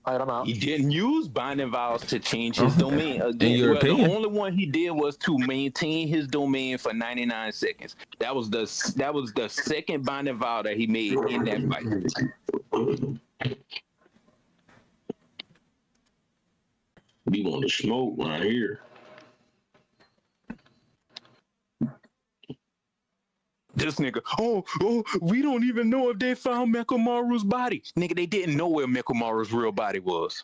All right, I'm out. He didn't use binding vows to change his domain. Again, In your opinion? the only one he did was to maintain his domain for 99 seconds. That was the second binding vow that he made in that fight. We want to smoke right here. This nigga, oh, we don't even know if they found Mekamaru's body. Nigga, they didn't know where Mekamaru's real body was.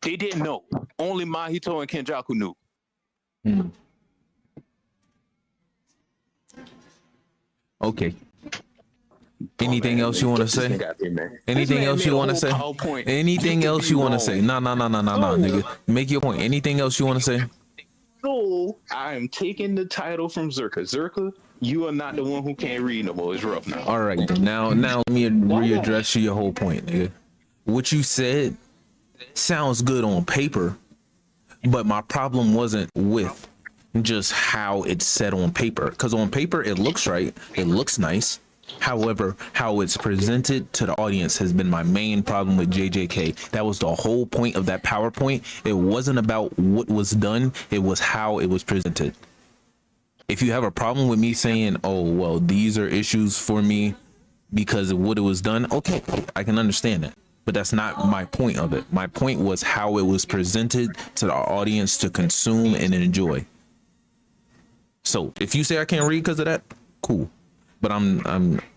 They didn't know. Only Mahito and Kenjaku knew. Okay. Anything else you want to say? Anything else you want to say? Anything else you want to say? Nah, nigga. Make your point. Anything else you want to say? So I am taking the title from Zerka. Zerka, you are not the one who can't read no more. It's rough now. All right, then. Now let me readdress your whole point, nigga. What you said sounds good on paper, but my problem wasn't with just how it's said on paper. Because on paper, it looks right. It looks nice. However, how it's presented to the audience has been my main problem with JJK. That was the whole point of that PowerPoint. It wasn't about what was done. It was how it was presented. If you have a problem with me saying, oh, well, these are issues for me because of what it was done, okay, I can understand that. But that's not my point of it. My point was how it was presented to the audience to consume and enjoy. So if you say I can't read because of that, cool. But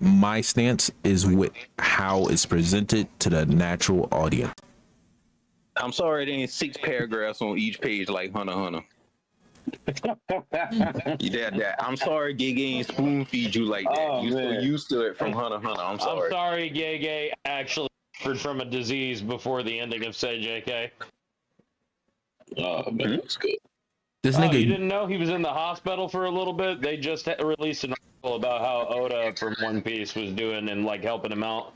my stance is with how it's presented to the natural audience. I'm sorry it ain't 6 paragraphs on each page like Hunter Hunter. that. I'm sorry Gege ain't spoon feed you like that. You so used to it from Hunter Hunter. I'm sorry. Gege actually suffered from a disease before the ending of Say JK. Oh man, that's good. This nigga, you didn't know he was in the hospital for a little bit? They just released an article about how Oda from One Piece was doing and like helping him out.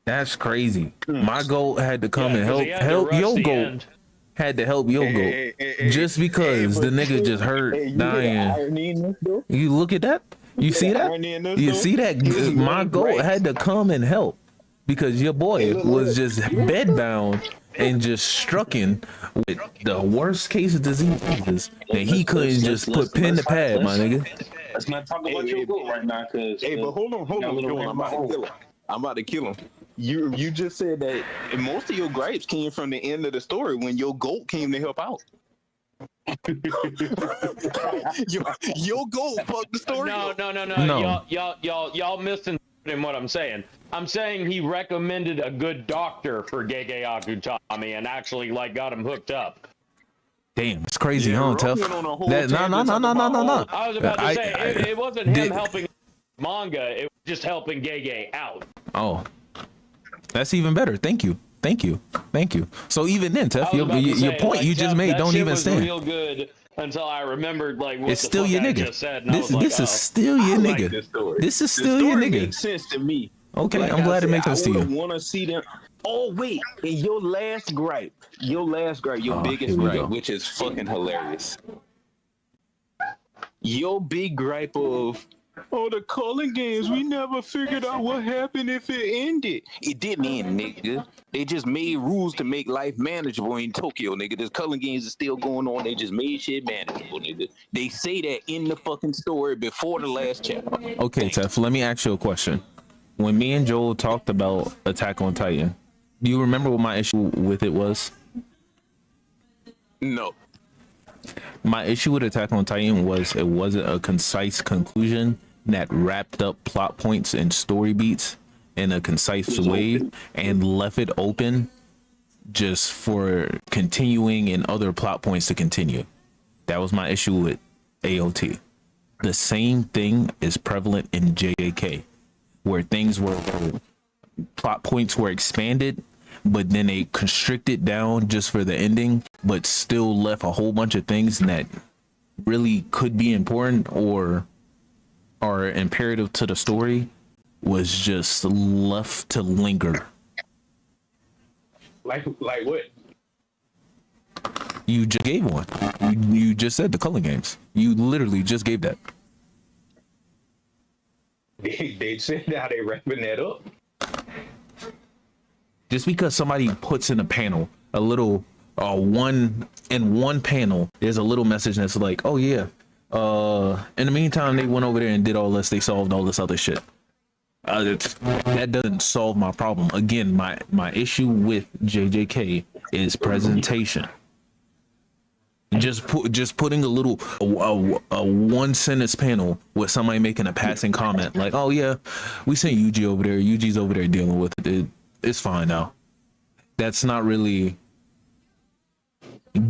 That's crazy. My goat had to come and help your goat. Had to help your goat just because the nigga just hurt dying. You look at that. You see that? You see that? My goat had to come and help because your boy was just bedbound and just strucken with the worst case of disease, and he couldn't just put pen to pad, my nigga. Let's not talk about your goat right now, cause but hold on. I'm about to kill him. You just said that most of your gripes came from the end of the story when your goat came to help out. your goat fucked the story. No. Y'all misinterpreting what I'm saying. I'm saying he recommended a good doctor for Gege Akutami and actually like got him hooked up. Damn, it's crazy, huh, Tough? No. I was about to say it wasn't him helping manga. It was just helping Gege out. Oh, that's even better. Thank you. So even then, Tough, your point you just made don't even stand. Real good until I remembered like what it's the still fuck your I nigga. Just said, This is still your nigga. This is still your nigga. Makes sense to me. Okay, like I'm glad it makes sense to you. I want to see them. Oh wait, and your last gripe, your biggest gripe, which is fucking hilarious. Your big gripe of, the calling games, we never figured out what happened if it ended. It didn't end, nigga. They just made rules to make life manageable in Tokyo, nigga. The culling games is still going on. They just made shit manageable, nigga. They say that in the fucking story before the last chapter. Okay, Tef, let me ask you a question. When me and Joel talked about Attack on Titan, do you remember what my issue with it was? No. My issue with Attack on Titan was it wasn't a concise conclusion that wrapped up plot points and story beats in a concise way and left it open just for continuing and other plot points to continue. That was my issue with AOT. The same thing is prevalent in JAK, where plot points were expanded, but then they constricted down just for the ending, but still left a whole bunch of things that really could be important or are imperative to the story was just left to linger. Like what? You just gave one. You just said the culling games. You literally just gave that. They said how they wrapping that up. Just because somebody puts in a panel a little one panel, there's a little message that's like, oh yeah, in the meantime they went over there and did all this, they solved all this other shit. That doesn't solve my problem. Again, my issue with JJK is presentation. Just putting a little a one sentence panel with somebody making a passing comment like, oh yeah, we sent Yuji over there, Yuji's over there dealing with it, it's fine now. That's not really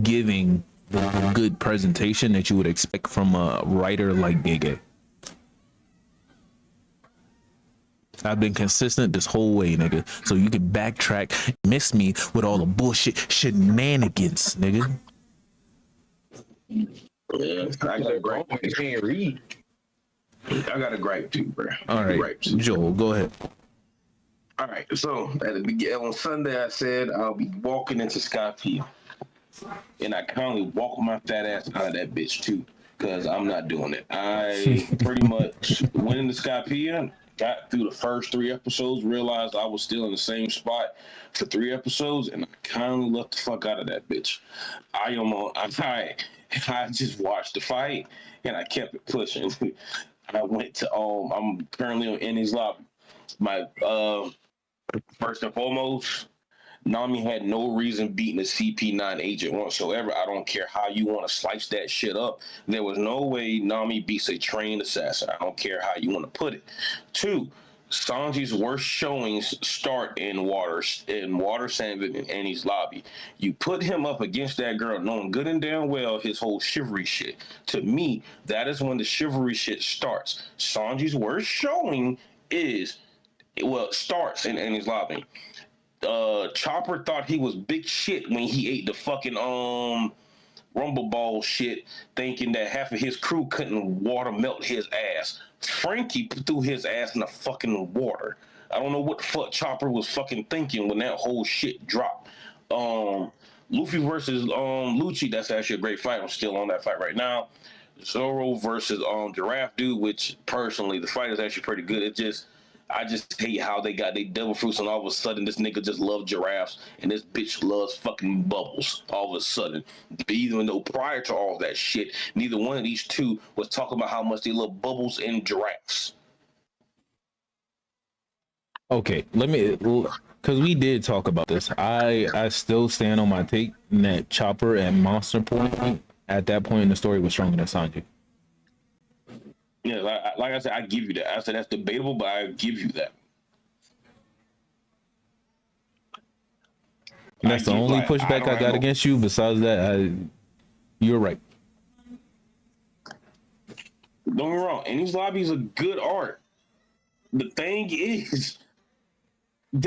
giving the good presentation that you would expect from a writer like Gege. I've been consistent this whole way, nigga. So you can backtrack, miss me with all the bullshit shenanigans, nigga. Yeah, I got a gripe. Can't read. I got a gripe too, bro. All right, Gripes. Joel, go ahead. All right, so at the beginning on Sunday, I said I'll be walking into Skype, and I currently walk my fat ass out of that bitch too, because I'm not doing it. I pretty much went into Skype, got through the first 3 episodes, realized I was still in the same spot for 3 episodes, and I kindly left the fuck out of that bitch. I just watched the fight, and I kept it pushing. I went to I'm currently on Ennie's lobby. My first and foremost, Nami had no reason beating a CP9 agent whatsoever. I don't care how you want to slice that shit up. There was no way Nami beats a trained assassin. I don't care how you want to put it. 2, Sanji's worst showings start in Water Sandvik and Annie's lobby. You put him up against that girl, knowing good and damn well his whole chivalry shit. To me, that is when the chivalry shit starts. Sanji's worst showing starts in Annie's lobby. Chopper thought he was big shit when he ate the fucking Rumble Ball shit, thinking that half of his crew couldn't water melt his ass. Frankie threw his ass in the fucking water. I don't know what the fuck Chopper was fucking thinking when that whole shit dropped. Luffy versus Lucci, that's actually a great fight. I'm still on that fight right now. Zoro versus Giraffe Dude, which personally the fight is actually pretty good. I just hate how they got their devil fruits, and all of a sudden this nigga just loves giraffes, and this bitch loves fucking bubbles all of a sudden. Even though prior to all that shit, neither one of these two was talking about how much they love bubbles and giraffes. Okay, because we did talk about this. I still stand on my take that Chopper at Monster Point, at that point in the story, was stronger than Sanji. Yeah, like I said, I give you that. I said that's debatable, but I give you that. And that's the only pushback I got against you. Besides that, you're right. Don't get me wrong. And these lobbies are good art. The thing is, of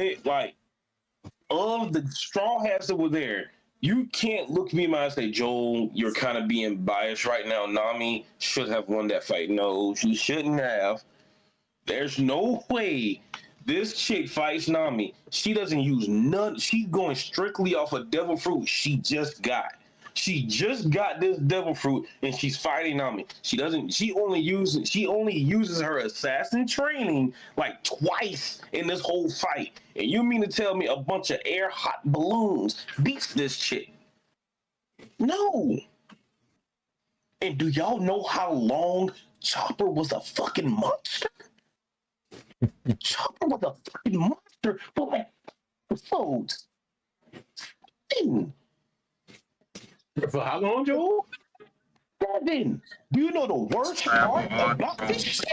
the straw hats that were there, you can't look me in my eyes and say, Joel, you're kind of being biased right now. Nami should have won that fight. No, she shouldn't have. There's no way this chick fights Nami. She doesn't use none. She's going strictly off of devil fruit she just got. She just got this devil fruit and she's fighting Nami. She only uses her assassin training like twice in this whole fight. And you mean to tell me a bunch of air hot balloons beats this chick? No. And do y'all know how long Chopper was a fucking monster? Chopper was a fucking monster for like episodes. For how long, Joel? 7. Do you know the worst part about this shit?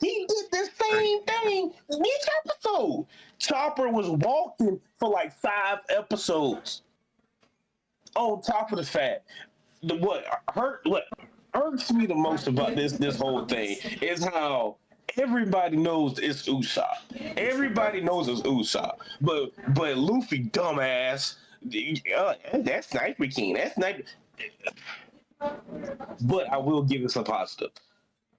He did the same thing in each episode. Chopper was walking for like 5 episodes. On top of the fact, what irks me the most about this whole thing is how everybody knows it's Usopp. Everybody knows it's Usopp. But Luffy, dumbass, that's Sniper King. That's Sniper. But I will give it some positive.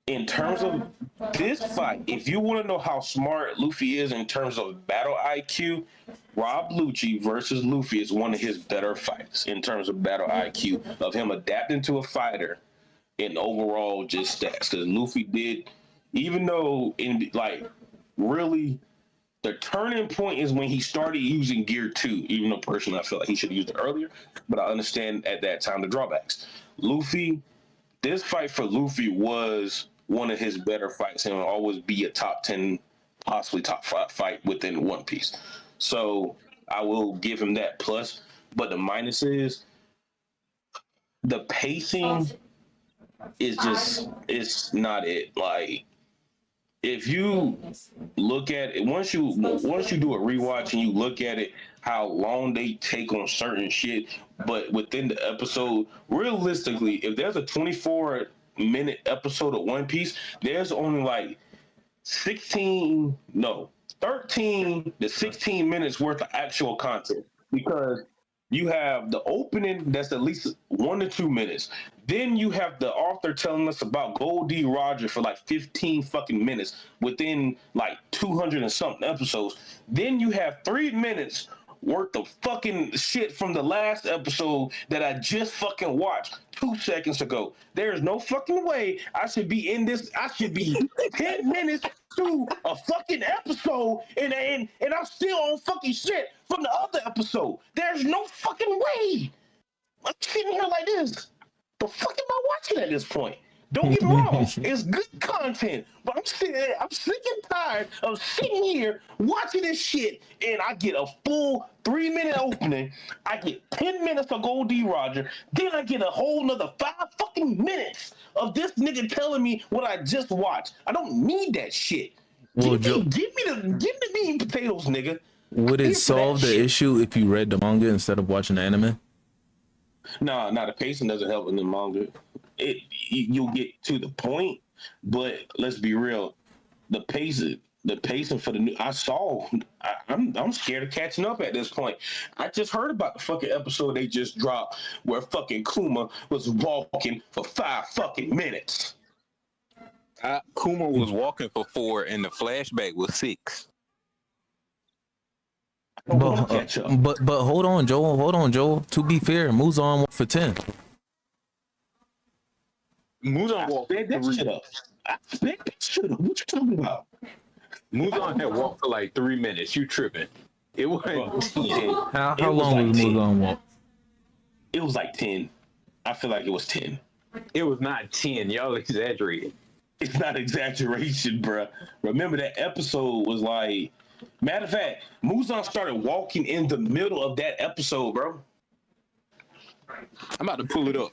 In terms of this fight, if you want to know how smart Luffy is in terms of battle IQ, Rob Lucci versus Luffy is one of his better fights in terms of battle IQ, of him adapting to a fighter and overall just stats. Because Luffy did, even though in like really The turning point is when he started using Gear 2, even though personally I feel like he should have used it earlier, but I understand at that time the drawbacks. Luffy, this fight for Luffy was one of his better fights and will always be a top 10, possibly top 5 fight within One Piece. So I will give him that plus, but the minus is the pacing is just, it's not it. Like, if you look at it, once you do a rewatch and you look at it, how long they take on certain shit, but within the episode, realistically, if there's a 24-minute episode of One Piece, there's only like 13 to 16 minutes worth of actual content, because you have the opening that's at least 1 to 2 minutes. Then you have the author telling us about Goldie Roger for like 15 fucking minutes within like 200 and something episodes. Then you have 3 minutes worth of fucking shit from the last episode that I just fucking watched 2 seconds ago. There's no fucking way I should be in this. I should be 10 minutes to a fucking episode and I'm still on fucking shit from the other episode. There's no fucking way. I'm sitting here like this. The fuck am I watching at this point? Don't get me wrong, it's good content, but I'm sick and tired of sitting here watching this shit, and I get a full 3-minute opening, I get 10 minutes of Gold D. Roger, then I get a whole nother 5 fucking minutes of this nigga telling me what I just watched. I don't need that shit. Well, give me the meat and potatoes, nigga. Would it solve the issue if you read the manga instead of watching the anime? No, the pacing doesn't help in the manga. You'll get to the point, but let's be real. The pacing for the new. I'm scared of catching up at this point. I just heard about the fucking episode they just dropped where fucking Kuma was walking for 5 fucking minutes. Kuma was walking for 4, and the flashback was 6. But hold on, Joel. To be fair, Muzan for 10. Muzan walked that shit up. I sped that shit up. What you talking about? Muzan had walked for like 3 minutes. You tripping? It wasn't 10. How long was Muzan walk? It was like 10. I feel like it was 10. It was not 10. Y'all exaggerated. It's not exaggeration, bruh. Remember that episode was like. Matter of fact, Muzan started walking in the middle of that episode, bro. I'm about to pull it up.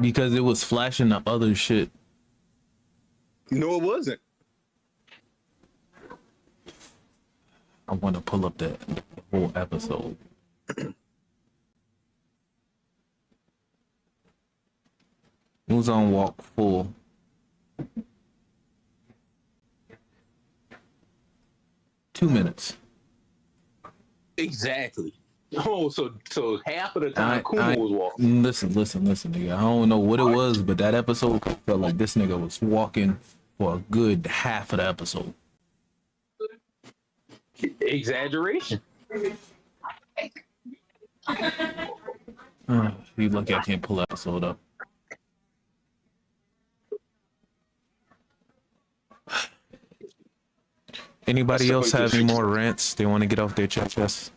Because it was flashing the other shit. No, it wasn't. I want to pull up that whole episode. Muzan walk full. Two minutes. Exactly. Oh, so half of the time Kuma was walking. Listen, nigga. I don't know what it was, but that episode felt like this nigga was walking for a good half of the episode. Exaggeration. You lucky I can't pull that episode up. Anybody else have any more rants they want to get off their chest?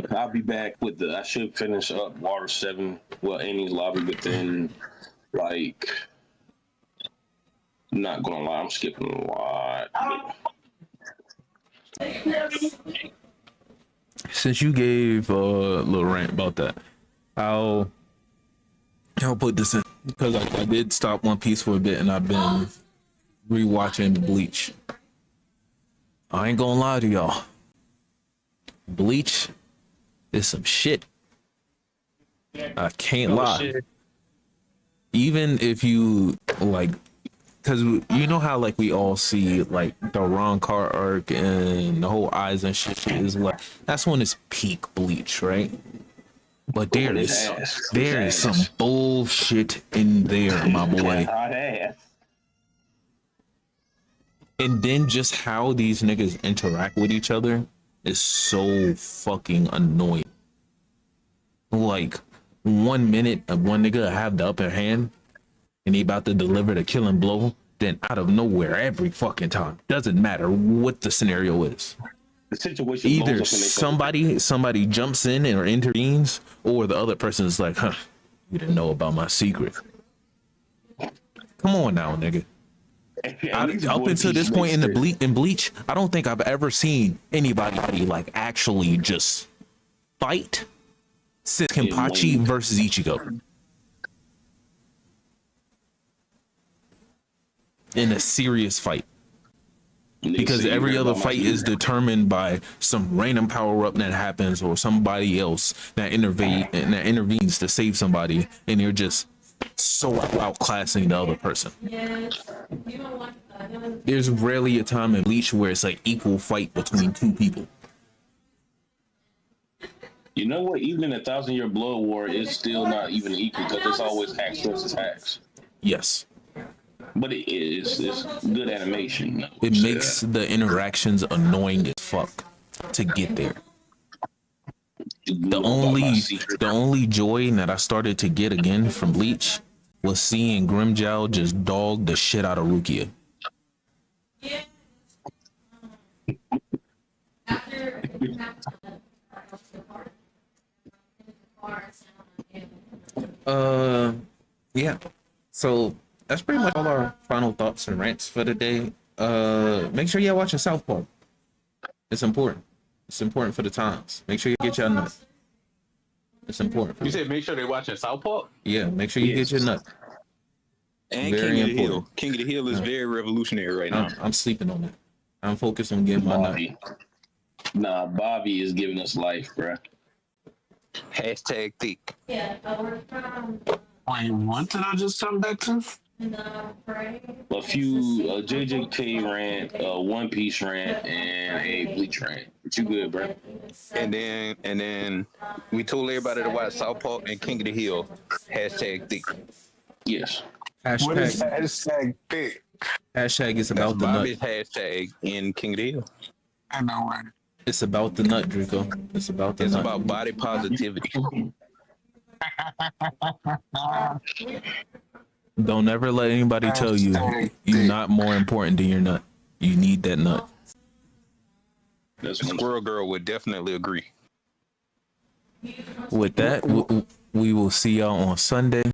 I'll be back with I should finish up Water 7, Annie's Lobby, but then, like, I'm not gonna lie, I'm skipping a lot. Since you gave a little rant about that, I'll put this in, because I did stop One Piece for a bit, and I've been rewatching Bleach. I ain't gonna lie to y'all. Bleach is some shit. I can't lie. Shit. Even if you like, because you know how like we all see like the Ron Car arc and the whole eyes and shit is like, that's when it's peak Bleach, right? But there is some bullshit in there, my boy. And then just how these niggas interact with each other is so fucking annoying. Like, 1 minute of one nigga have the upper hand, and he about to deliver the killing blow, then out of nowhere, every fucking time, doesn't matter what the scenario is, The situation either blows up in their somebody jumps in or intervenes, or the other person is like, huh, you didn't know about my secret. Come on now, nigga. Up until this point in Bleach, I don't think I've ever seen anybody like actually just fight since Kenpachi versus Ichigo in a serious fight. Because every other fight is determined by some random power up that happens or somebody else that intervenes to save somebody, and you're just so outclassing the other person. There's rarely a time in Bleach where it's like equal fight between two people. You know what? Even in 1,000-Year Blood War, it's still not even equal because it's always hacks versus hacks. Yes. But it's good animation. It makes the interactions annoying as fuck to get there. The only joy that I started to get again from Bleach was seeing Grimjow just dog the shit out of Rukia. Yeah. So that's pretty much all our final thoughts and rants for the day. Make sure you're watching Southpaw. It's important. It's important for the times. Make sure you get your nut. It's important. You said make sure they're watching Southpaw? Yeah, make sure you get your nut. And very King of the Hill. King of the Hill is very revolutionary right now. I'm sleeping on it. I'm focused on getting my nut. Nah, Bobby is giving us life, bruh. Hashtag thick. Wait, what did I just come back to? A few JJK rant, One Piece rant, and a Bleach rant. But you good, bro? And then we told everybody to watch Southpaw and King of the Hill. Hashtag thick. Yes. What is hashtag thick? Hashtag is about the Bobby's nut. hashtag in King of the Hill. I know, right? It's about the nut, Draco. It's about the nut. It's about body positivity. Don't ever let anybody tell you you're not more important than your nut. You need that nut. Squirrel Girl would definitely agree. With that, we will see y'all on Sunday.